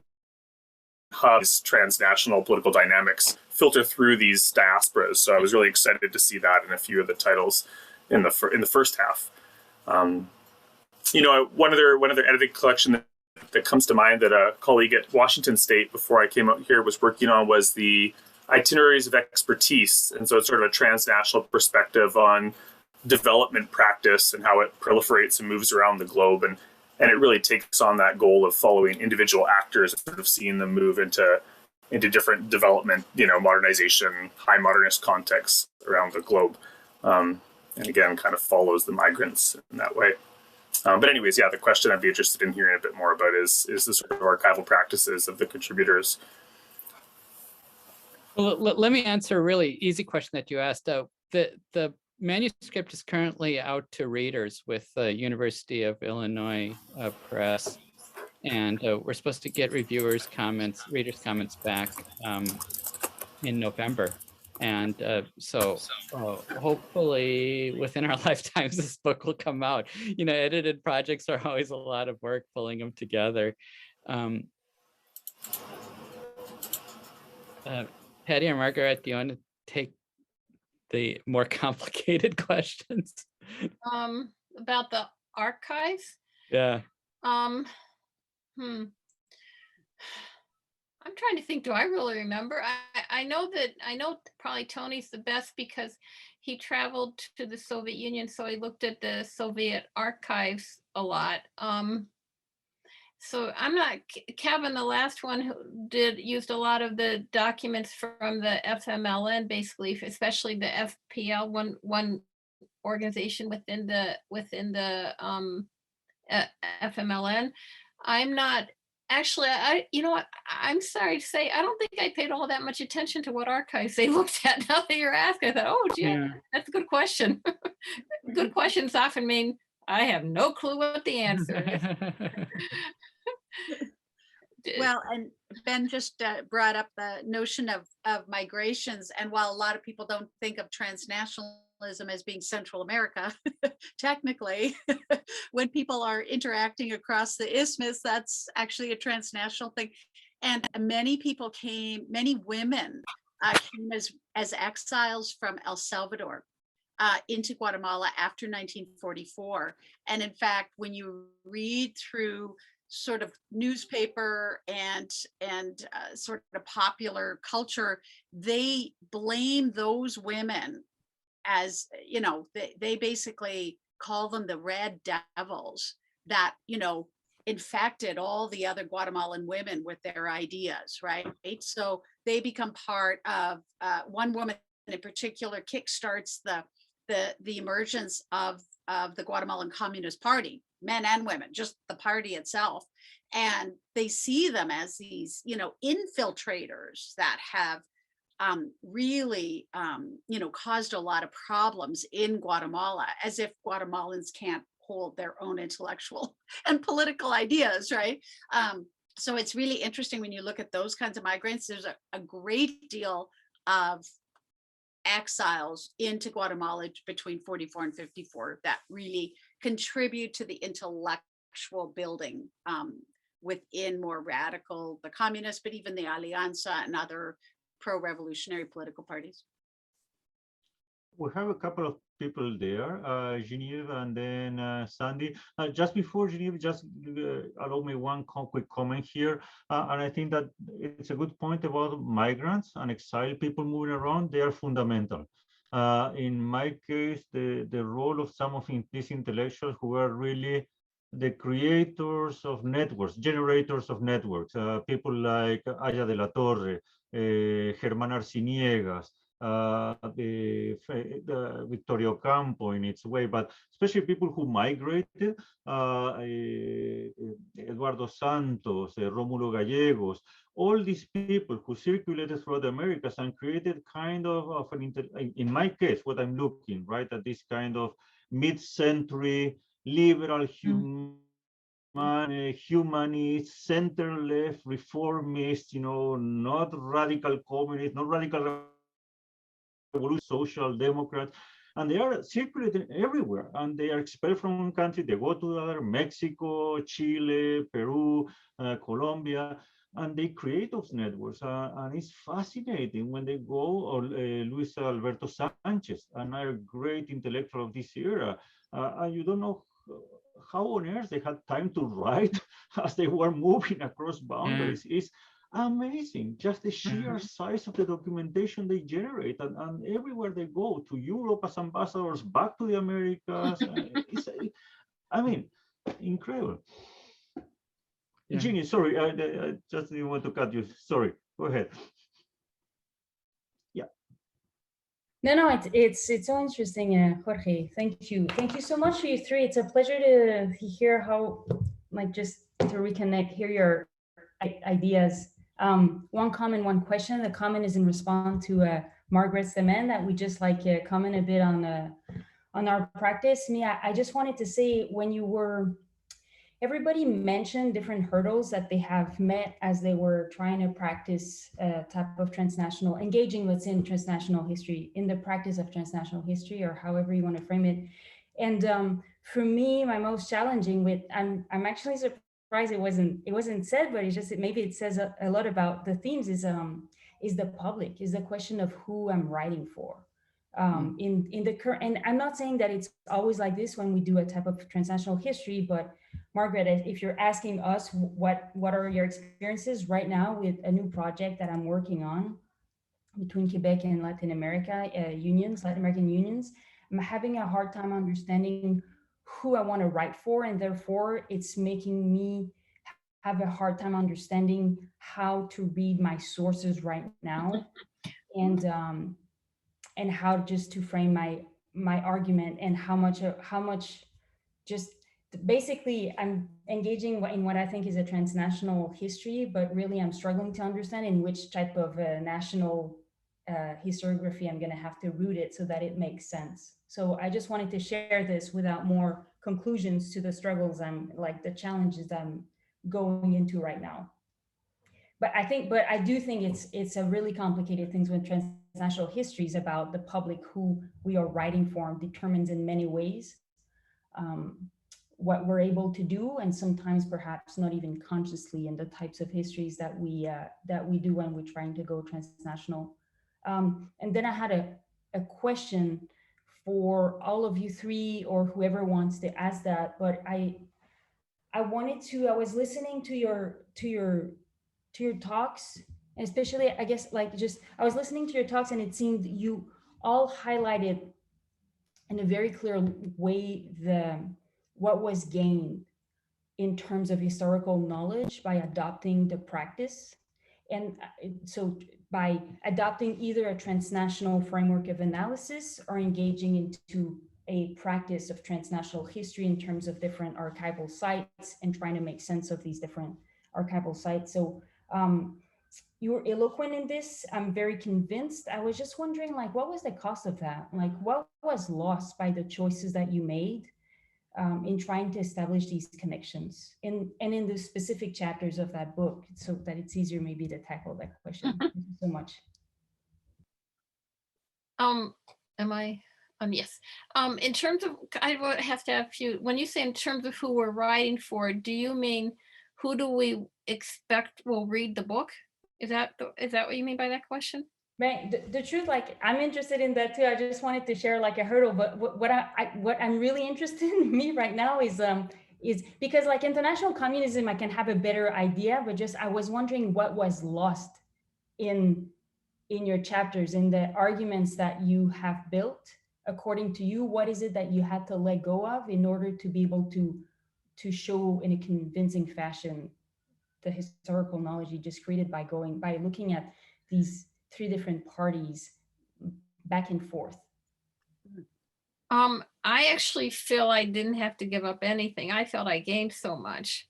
hub, transnational political dynamics filter through these diasporas. So I was really excited to see that in a few of the titles in the first half. You know, one other edited collection that comes to mind that a colleague at Washington State before I came out here was working on was the Itineraries of Expertise. And so it's sort of a transnational perspective on development practice and how it proliferates and moves around the globe. And it really takes on that goal of following individual actors and sort of seeing them move into different development, you know, modernization, high modernist contexts around the globe. And again, kind of follows the migrants in that way. But anyways, yeah, the question I'd be interested in hearing a bit more about is the sort of archival practices of the contributors. Well, let me answer a really easy question that you asked. The manuscript is currently out to readers with the University of Illinois Press, and we're supposed to get readers' comments back in November. And so hopefully within our lifetimes, this book will come out. You know, edited projects are always a lot of work pulling them together. Patty or Margaret, do you want to take the more complicated questions? About the archives? Yeah. I'm trying to think, do I really remember? I know probably Tony's the best because he traveled to the Soviet Union, so he looked at the Soviet archives a lot. So I'm not, Kevin, the last one who used a lot of the documents from the FMLN, basically, especially the FPL, one organization within the FMLN. I'm not, actually, you know what, I'm sorry to say, I don't think I paid all that much attention to what archives they looked at. Now that you're asking, I thought, oh, gee, yeah, that's a good question. Good questions often mean I have no clue what the answer is. Well, and Ben just brought up the notion of migrations. And while a lot of people don't think of transnationalism as being Central America, technically, when people are interacting across the isthmus, that's actually a transnational thing. And many women came as exiles from El Salvador into Guatemala after 1944. And in fact, when you read through sort of newspaper and sort of popular culture, they blame those women as, you know, they basically call them the red devils that, you know, infected all the other Guatemalan women with their ideas, right? So they become part of, one woman in particular kickstarts the emergence of the Guatemalan Communist Party, men and women, just the party itself. And they see them as these, you know, infiltrators that have really, you know, caused a lot of problems in Guatemala, as if Guatemalans can't hold their own intellectual and political ideas, right? So it's really interesting when you look at those kinds of migrants. There's a great deal of exiles into Guatemala between 44 and 54 that really contribute to the intellectual building within more radical, the communists, but even the Alianza and other pro-revolutionary political parties. We have a couple of people there, Genevieve and then Sandy. Just before Genevieve, just allow me one quick comment here. And I think that it's a good point about migrants and exiled people moving around. They are fundamental. In my case, the role of some of these intellectuals who are really the creators of networks, generators of networks, people like Aya de la Torre, Germán Arciniegas, Victorio Campo in its way, but especially people who migrated, Eduardo Santos, Rómulo Gallegos, all these people who circulated throughout the Americas and created kind of an, in my case, what I'm looking, right, at this kind of mid-century liberal humanist, center-left, reformist, not radical communist, not radical revolution, social democrats, and they are circulating everywhere, and they are expelled from one country, they go to the other, Mexico, Chile, Peru, Colombia, and they create those networks, and it's fascinating when they go, or Luis Alberto Sanchez, another great intellectual of this era, and you don't know how on earth they had time to write as they were moving across boundaries. It's amazing, just the sheer size of the documentation they generate, and everywhere they go, to Europe as ambassadors, back to the Americas. I mean, incredible. Yeah. Jeannie, sorry, I just didn't want to cut you. Sorry, go ahead. Yeah. No, it's so interesting, Jorge. Thank you so much for you three. It's a pleasure to hear how, just to reconnect, hear your ideas. One comment, one question. The comment is in response to Margaret's demand that we just comment a bit on our practice. I just wanted to say, when you were, everybody mentioned different hurdles that they have met as they were trying to practice a type of transnational, engaging what's in transnational history, in the practice of transnational history, or however you want to frame it. And for me, my most challenging with, I'm actually surprised it wasn't said, but it's just, maybe it says a lot about the themes, is the public, is the question of who I'm writing for. In the current, and I'm not saying that it's always like this when we do a type of transnational history, but Margaret, if you're asking us what are your experiences right now with a new project that I'm working on between Quebec and Latin America Latin American unions, I'm having a hard time understanding who I want to write for, and therefore it's making me have a hard time understanding how to read my sources right now, and how just to frame my argument, and how much just basically I'm engaging in what I think is a transnational history, but really I'm struggling to understand in which type of national historiography I'm going to have to root it so that it makes sense. So I just wanted to share this without more conclusions to the struggles the challenges I'm going into right now. But I do think it's a really complicated thing when transnational history is about the public who we are writing for, determines in many ways what we're able to do, and sometimes perhaps not even consciously, in the types of histories that we do when we're trying to go transnational. And then I had a question for all of you three, or whoever wants to ask that, but I was listening to your talks, and especially I guess I was listening to your talks, and it seemed you all highlighted in a very clear way what was gained in terms of historical knowledge by adopting the practice. And so by adopting either a transnational framework of analysis, or engaging into a practice of transnational history in terms of different archival sites, and trying to make sense of these different archival sites. So you were eloquent in this. I'm very convinced. I was just wondering, what was the cost of that? What was lost by the choices that you made in trying to establish these connections, and in the specific chapters of that book, so that it's easier maybe to tackle that question. Thank you so much. Am I on? Yes. In terms of, I have to ask you, when you say in terms of who we're writing for, do you mean who do we expect will read the book? Is that what you mean by that question? Right. The truth, I'm interested in that too. I just wanted to share a hurdle, but what I'm really interested in me right now is because international communism, I can have a better idea, but just I was wondering what was lost in in your chapters, in the arguments that you have built, according to you, what is it that you had to let go of in order to be able to show in a convincing fashion the historical knowledge you just created by looking at these three different parties back and forth? I actually feel I didn't have to give up anything. I felt I gained so much.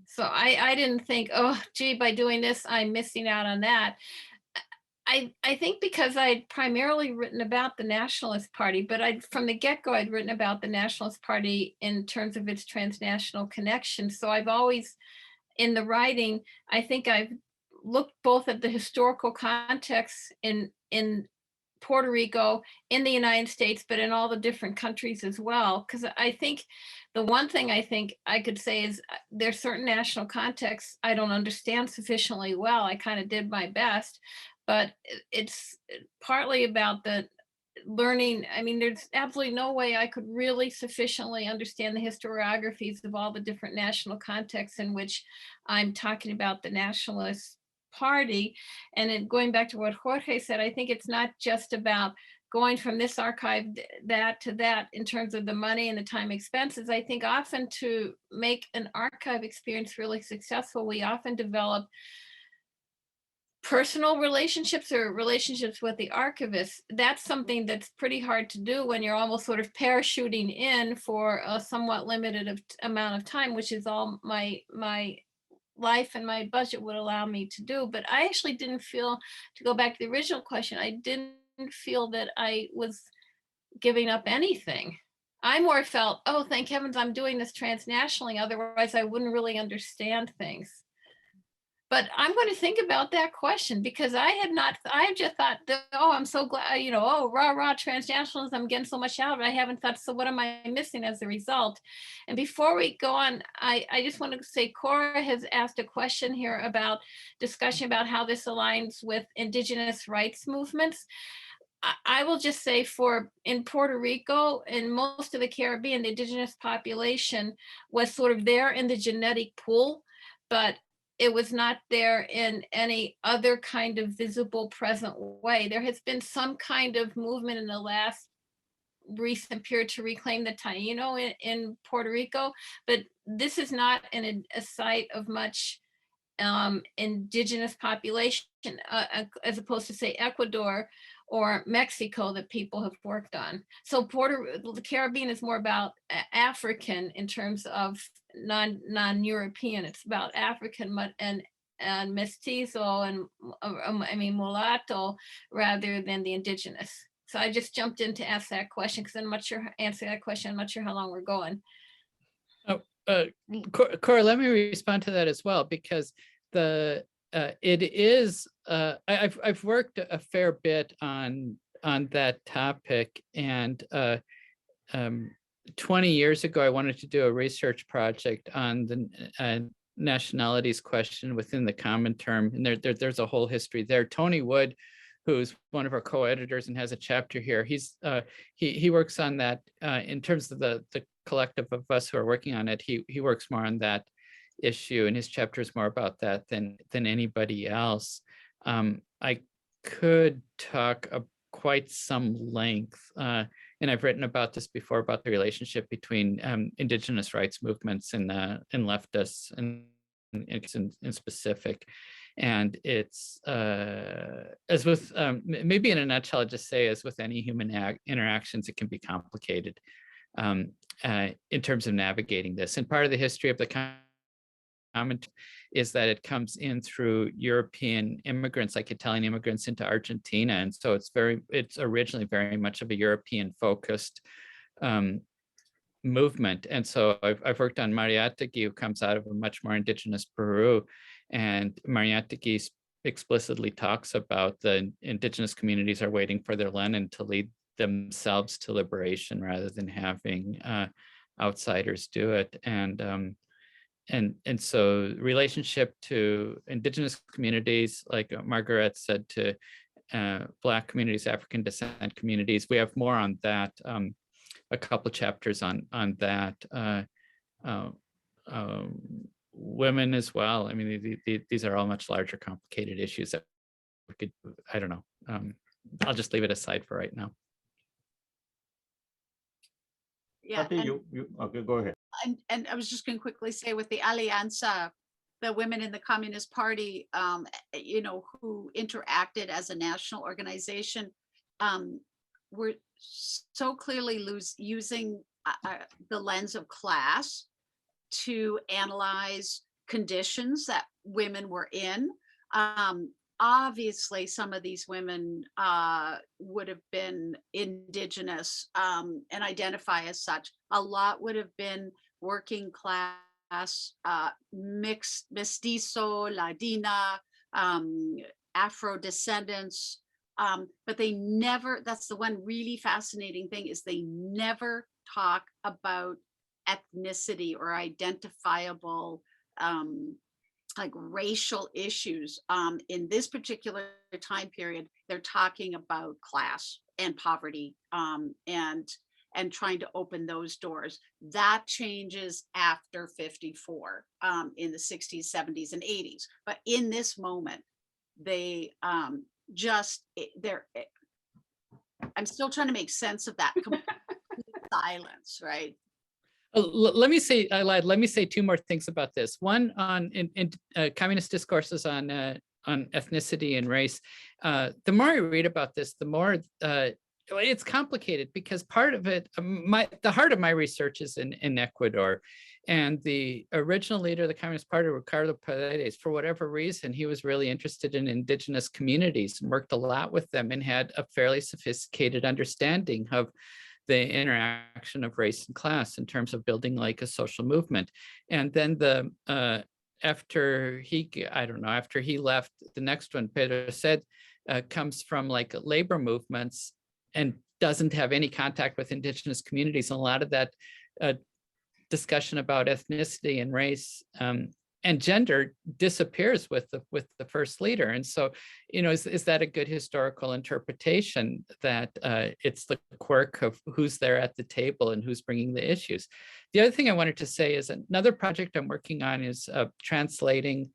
So I didn't think, oh, gee, by doing this, I'm missing out on that. I think because I'd primarily written about the Nationalist Party, but from the get-go, I'd written about the Nationalist Party in terms of its transnational connection. So I've always, in the writing, I think I've looked both at the historical context in Puerto Rico, in the United States, but in all the different countries as well. Because I think the one thing I think I could say is there's certain national contexts I don't understand sufficiently well. I kind of did my best, but it's partly about the learning. I mean, there's absolutely no way I could really sufficiently understand the historiographies of all the different national contexts in which I'm talking about the Nationalist Party. And then going back to what Jorge said, I think it's not just about going from this archive that to that in terms of the money and the time expenses. I think often to make an archive experience really successful, we often develop personal relationships or relationships with the archivist. That's something that's pretty hard to do when you're almost sort of parachuting in for a somewhat limited amount of time, which is all my life and my budget would allow me to do. But I actually didn't feel, to go back to the original question, I didn't feel that I was giving up anything. I more felt, oh, thank heavens I'm doing this transnationally, otherwise I wouldn't really understand things. But I'm going to think about that question, because I just thought, oh, I'm so glad, oh, rah, transnationalism, I'm getting so much out of it. I haven't thought, so what am I missing as a result? And before we go on, I just want to say, Cora has asked a question here about discussion about how this aligns with indigenous rights movements. I will just say, in Puerto Rico and most of the Caribbean, the indigenous population was sort of there in the genetic pool, but it was not there in any other kind of visible present way. There has been some kind of movement in the last recent period to reclaim the Taino in Puerto Rico, but this is not a site of much indigenous population, as opposed to, say, Ecuador or Mexico that people have worked on. So the Caribbean is more about African in terms of non-European. It's about African and mestizo and mulatto rather than the indigenous. So I just jumped in to ask that question because I'm not sure how long we're going. Cora, let me respond to that as well, because it is I've worked a fair bit on that topic, and 20 years ago I wanted to do a research project on the nationalities question within the Comintern, and there's a whole history there. Tony Wood, who's one of our co-editors and has a chapter here, he works on that in terms of the collective of us who are working on it. He works more on that issue, and his chapter is more about that than anybody else. I could talk quite some length, and I've written about this before, about the relationship between indigenous rights movements and leftists and in specific. And it's as with maybe in a nutshell, I'll just say, as with any human interactions, it can be complicated in terms of navigating this. And part of the history of the Comintern is that it comes in through European immigrants, like Italian immigrants, into Argentina, and so it's originally very much of a European focused movement. And so I've worked on Mariátegui, who comes out of a much more indigenous Peru, and Mariátegui explicitly talks about the indigenous communities are waiting for their Lenin to lead themselves to liberation rather than having outsiders do it. And so relationship to indigenous communities, like Margaret said, to Black communities, African descent communities. We have more on that, a couple chapters on that. Women as well. I mean, these are all much larger, complicated issues that could, I don't know. I'll just leave it aside for right now. Yeah, Okay, go ahead. and I was just going to quickly say with the Alianza, the women in the Communist Party, you know, who interacted as a national organization, were so clearly using the lens of class to analyze conditions that women were in. Obviously, some of these women would have been indigenous and identify as such. A lot would have been working class, mixed, mestizo, Ladina, Afro descendants, but they never, that's the one really fascinating thing, is they never talk about ethnicity or identifiable like racial issues. In this particular time period, they're talking about class and poverty, and trying to open those doors. That changes after 54, in the 60s, 70s, and 80s. But in this moment, they I'm still trying to make sense of that complete silence, right? Let me say, I lied. Let me say two more things about this. One, on in communist discourses on ethnicity and race. The more I read about this, the more it's complicated, because part of it, the heart of my research is in Ecuador, and the original leader of the Communist Party, Ricardo Paredes, for whatever reason, he was really interested in indigenous communities and worked a lot with them and had a fairly sophisticated understanding of the interaction of race and class in terms of building like a social movement. And then after he left, the next one, Pedro said, comes from like labor movements and doesn't have any contact with indigenous communities. And a lot of that discussion about ethnicity and race and gender disappears with the first leader. And so, you know, is that a good historical interpretation, that it's the quirk of who's there at the table and who's bringing the issues? The other thing I wanted to say is another project I'm working on is translating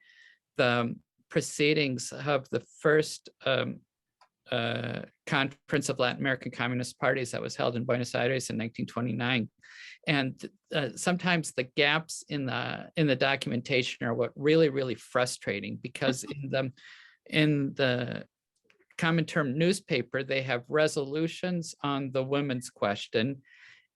the proceedings of the first conference of Latin American Communist Parties that was held in Buenos Aires in 1929. And sometimes the gaps in the documentation are what really frustrating, because in the Comintern newspaper, they have resolutions on the women's question,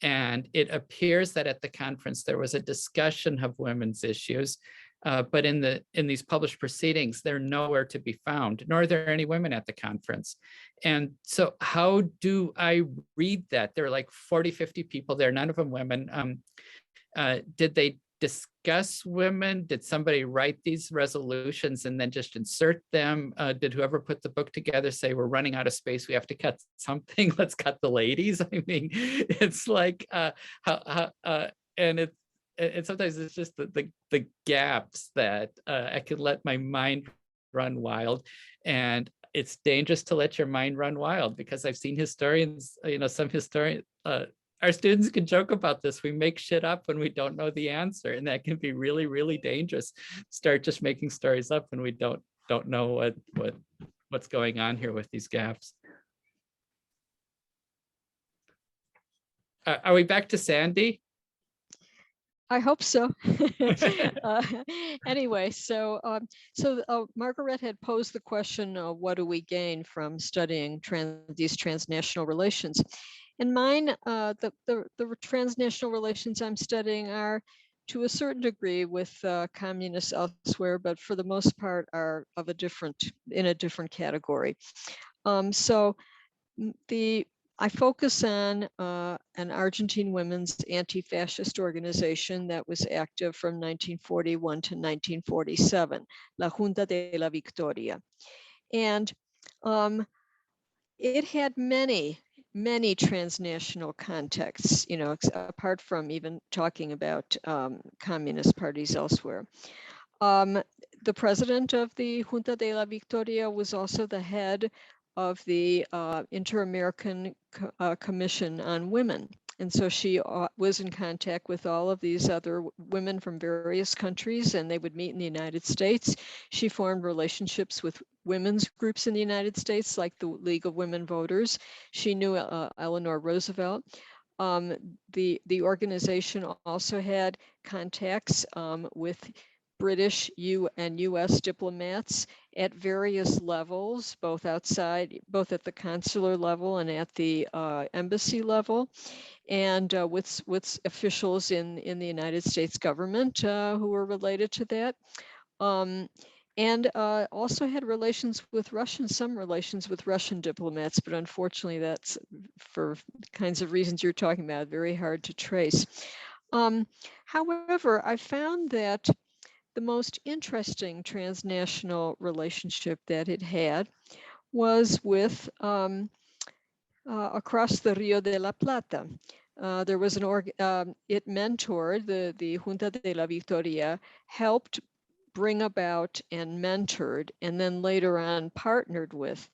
and it appears that at the conference there was a discussion of women's issues, but in these published proceedings, they're nowhere to be found, nor are there any women at the conference. And so how do I read that? There are like 40, 50 people there, none of them women. Did they discuss women? Did somebody write these resolutions and then just insert them? Did whoever put the book together say, we're running out of space, we have to cut something, let's cut the ladies? I mean, it's like, and sometimes it's just the gaps that I can let my mind run wild. And it's dangerous to let your mind run wild, because I've seen historians, you know, some historians, our students can joke about this. We make shit up when we don't know the answer, and that can be really dangerous. Start just making stories up when we don't know what's going on here with these gaps. Are we back to Sandy? I hope so. Anyway, so Margaret had posed the question, what do we gain from studying these transnational relations? And mine, the transnational relations I'm studying are, to a certain degree, with communists elsewhere, but for the most part are in a different category. I focus on an Argentine women's anti-fascist organization that was active from 1941 to 1947, La Junta de la Victoria. And it had many transnational contexts, you know, apart from even talking about communist parties elsewhere. The president of the Junta de la Victoria was also the head of the Inter-American Commission on Women, And so she was in contact with all of these other women from various countries, and they would meet in the United States. She formed relationships with women's groups in the United States, like the League of Women Voters. She knew Eleanor Roosevelt. The organization also had contacts with British and US diplomats at various levels, both at the consular level and at the embassy level, and with officials in the United States government who were related to that. And also had some relations with Russian diplomats, but unfortunately that's, for kinds of reasons you're talking about, very hard to trace. However, I found that the most interesting transnational relationship that it had was with across the Rio de la Plata. There was it mentored, the Junta de la Victoria helped bring about and mentored, and then later on partnered with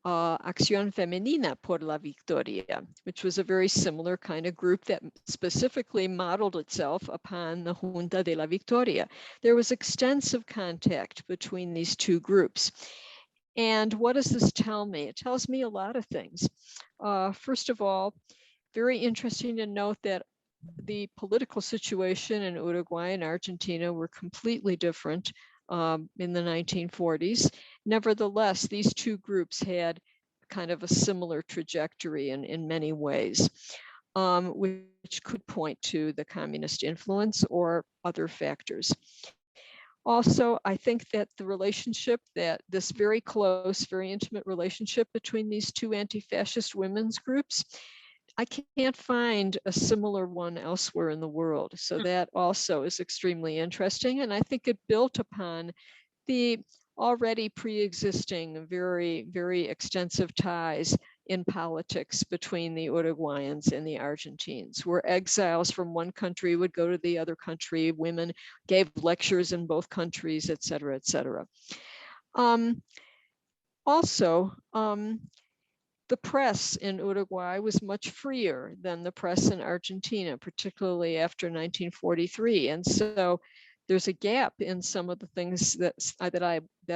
Acción Femenina por la Victoria, which was a very similar kind of group that specifically modeled itself upon the Junta de la Victoria. There was extensive contact between these two groups. And what does this tell me? It tells me a lot of things. First of all, very interesting to note that the political situation in Uruguay and Argentina were completely different in the 1940s. Nevertheless, these two groups had kind of a similar trajectory in many ways, which could point to the communist influence or other factors. Also, I think that this very close, very intimate relationship between these two anti-fascist women's groups, I can't find a similar one elsewhere in the world. So that also is extremely interesting. And I think it built upon the already pre-existing, very, very extensive ties in politics between the Uruguayans and the Argentines, where exiles from one country would go to the other country, women gave lectures in both countries, et cetera, et cetera. Also, the press in Uruguay was much freer than the press in Argentina, particularly after 1943. And so there's a gap in some of the things that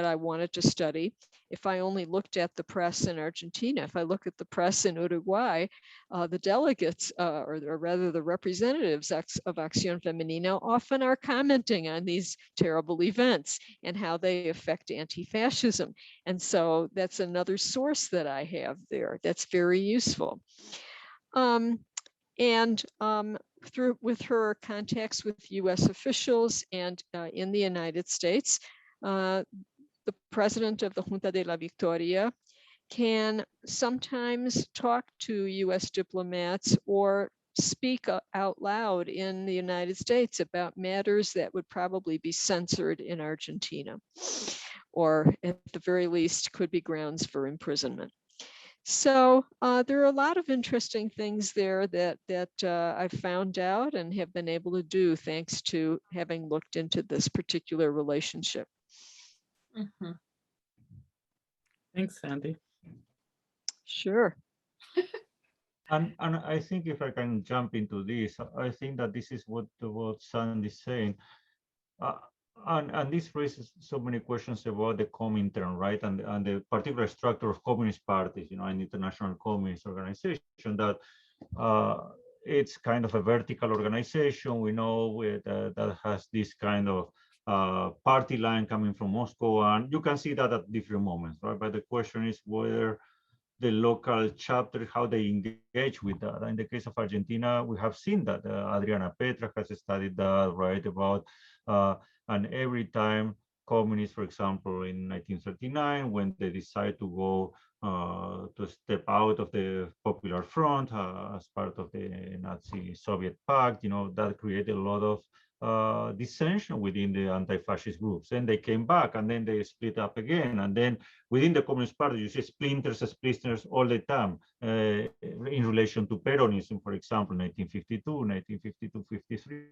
I wanted to study. If I only looked at the press in Argentina, if I look at the press in Uruguay, the delegates, or rather the representatives of Acción Femenina, often are commenting on these terrible events and how they affect anti-fascism. And so that's another source that I have there that's very useful. With her contacts with US officials and in the United States, the president of the Junta de la Victoria can sometimes talk to US diplomats or speak out loud in the United States about matters that would probably be censored in Argentina, or at the very least could be grounds for imprisonment. So there are a lot of interesting things there that I've found out and have been able to do thanks to having looked into this particular relationship. Mm-hmm. Thanks, Sandy. Sure. And I think if I can jump into this, I think that this is what Sandy's saying. And this raises so many questions about the Comintern, right? And the particular structure of communist parties, an international communist organization that it's kind of a vertical organization. We know that has this kind of party line coming from Moscow, and you can see that at different moments, right? But the question is whether the local chapter, how they engage with that. In the case of Argentina, we have seen that Adriana Petra has studied that, right? About and every time communists, for example, in 1939, when they decide to go to step out of the Popular Front as part of the Nazi Soviet Pact, that created a lot of dissension within the anti-fascist groups. Then they came back, and then they split up again. And then within the Communist Party, you see splinters all the time in relation to Peronism, for example, 1952, 53,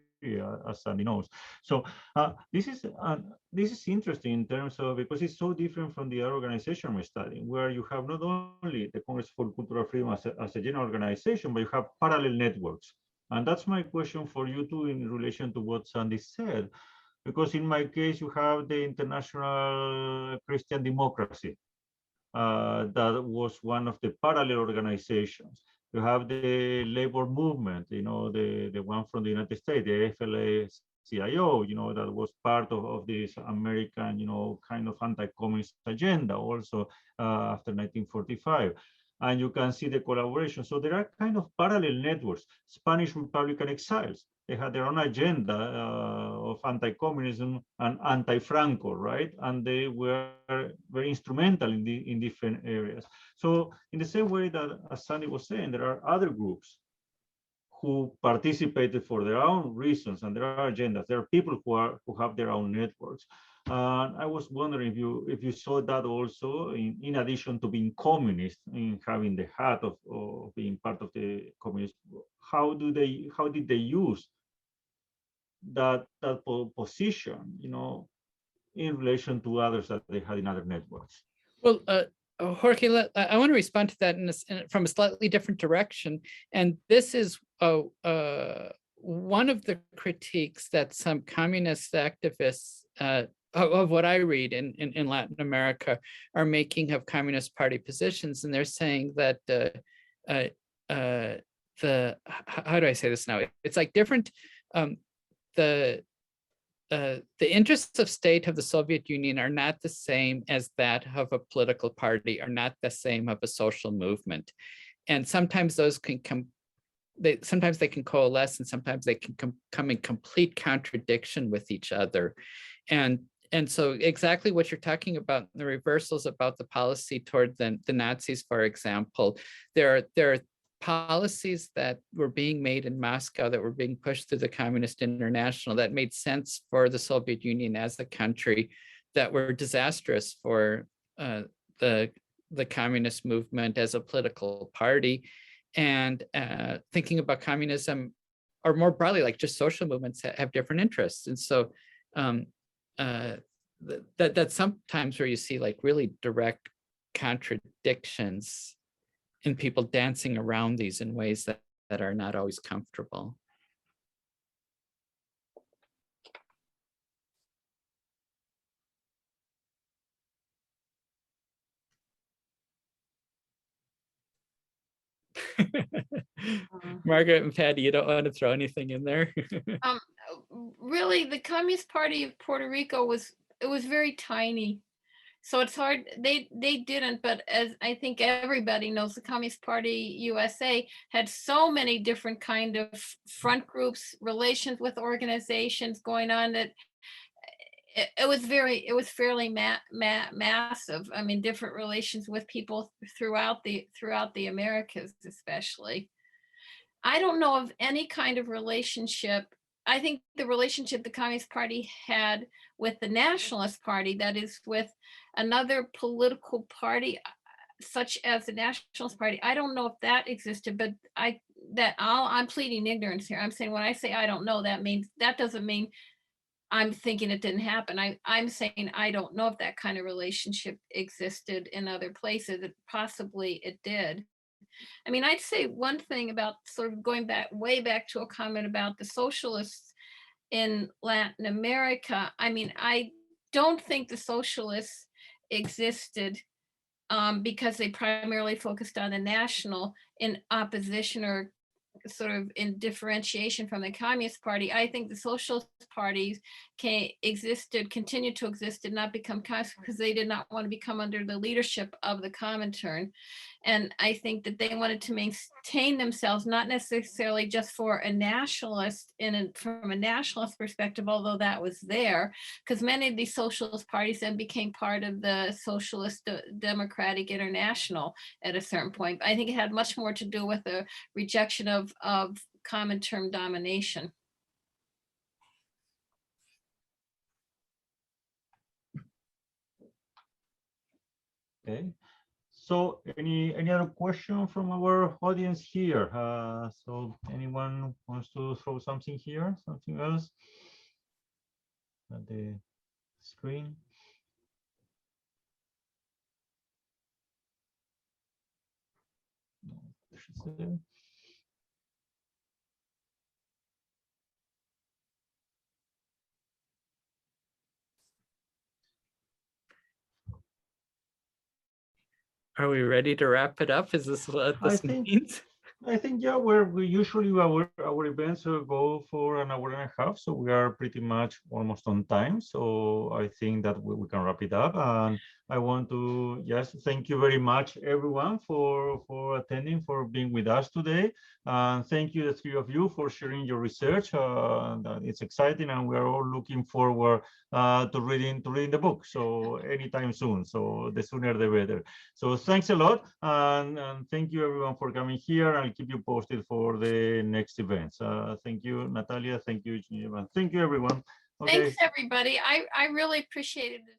as Sandy knows. So this is interesting in terms of, because it's so different from the other organization we're studying, where you have not only the Congress for Cultural Freedom as a general organization, but you have parallel networks. And that's my question for you too in relation to what Sandy said, because in my case, you have the International Christian Democracy. That was one of the parallel organizations. You have the labor movement, the one from the United States, the FLA-CIO, that was part of this American, kind of anti-communist agenda also after 1945. And you can see the collaboration. So there are kind of parallel networks. Spanish Republican exiles, they had their own agenda of anti-communism and anti-Franco, right? And they were very instrumental in different areas. So in the same way that, as Sandy was saying, there are other groups who participated for their own reasons and their agendas. There are people who have their own networks. I was wondering if you saw that also, in addition to being communist, in having the hat of being part of the communist. How did they use that position, in relation to others that they had in other networks? Well, Jorge, I want to respond to that from a slightly different direction. And this is one of the critiques that some communist activists of what I read in Latin America are making of Communist Party positions. And they're saying that how do I say this now? It's like different, the interests of state of the Soviet Union are not the same as that of a political party, are not the same of a social movement. And sometimes those can sometimes they can coalesce, and sometimes they can come in complete contradiction with each other. And so exactly what you're talking about, the reversals about the policy toward the Nazis, for example, there are policies that were being made in Moscow that were being pushed through the Communist International that made sense for the Soviet Union as a country, that were disastrous for the communist movement as a political party. And thinking about communism, or more broadly, like just social movements have different interests. And so that's sometimes where you see like really direct contradictions in people dancing around these in ways that are not always comfortable. Margaret and Patty, you don't want to throw anything in there? Really, the Communist Party of Puerto Rico was very tiny. So it's hard, they didn't, but as I think everybody knows, the Communist Party USA had so many different kind of front groups, relations with organizations going on, that it was fairly massive. I mean, different relations with people throughout the Americas, especially. I don't know of any kind of relationship. I think the relationship the Communist Party had with the Nationalist Party, that is with another political party, such as the Nationalist Party, I don't know if that existed, but I'm pleading ignorance here. I'm saying, when I say I don't know, that doesn't mean I'm thinking it didn't happen. I'm saying I don't know if that kind of relationship existed in other places. Possibly it did. I mean, I'd say one thing about sort of going way back to a comment about the socialists in Latin America. I mean, I don't think the socialists existed because they primarily focused on the national in opposition or sort of in differentiation from the Communist Party. I think the socialist parties continued to exist, did not become communist because they did not want to become under the leadership of the Comintern. And I think that they wanted to maintain themselves, not necessarily just for a nationalist, from a nationalist perspective, although that was there, because many of these socialist parties then became part of the Socialist Democratic International at a certain point. I think it had much more to do with the rejection of Comintern domination. Okay. So any other question from our audience here? So anyone wants to throw something here, something else at the screen? No questions there. Are we ready to wrap it up? Is this what I this think- means? I think, yeah, we usually our events go for an hour and a half, so we are pretty much almost on time. So I think that we can wrap it up. And I want to just thank you very much, everyone, for attending, for being with us today. And thank you, the three of you, for sharing your research. It's exciting, and we are all looking forward to reading the book. So anytime soon. So the sooner the better. So thanks a lot, and thank you everyone for coming here. I'll keep you posted for the next events. Thank you, Natalia. Thank you, Geneva. Thank you, everyone. Okay. Thanks, everybody. I really appreciated it.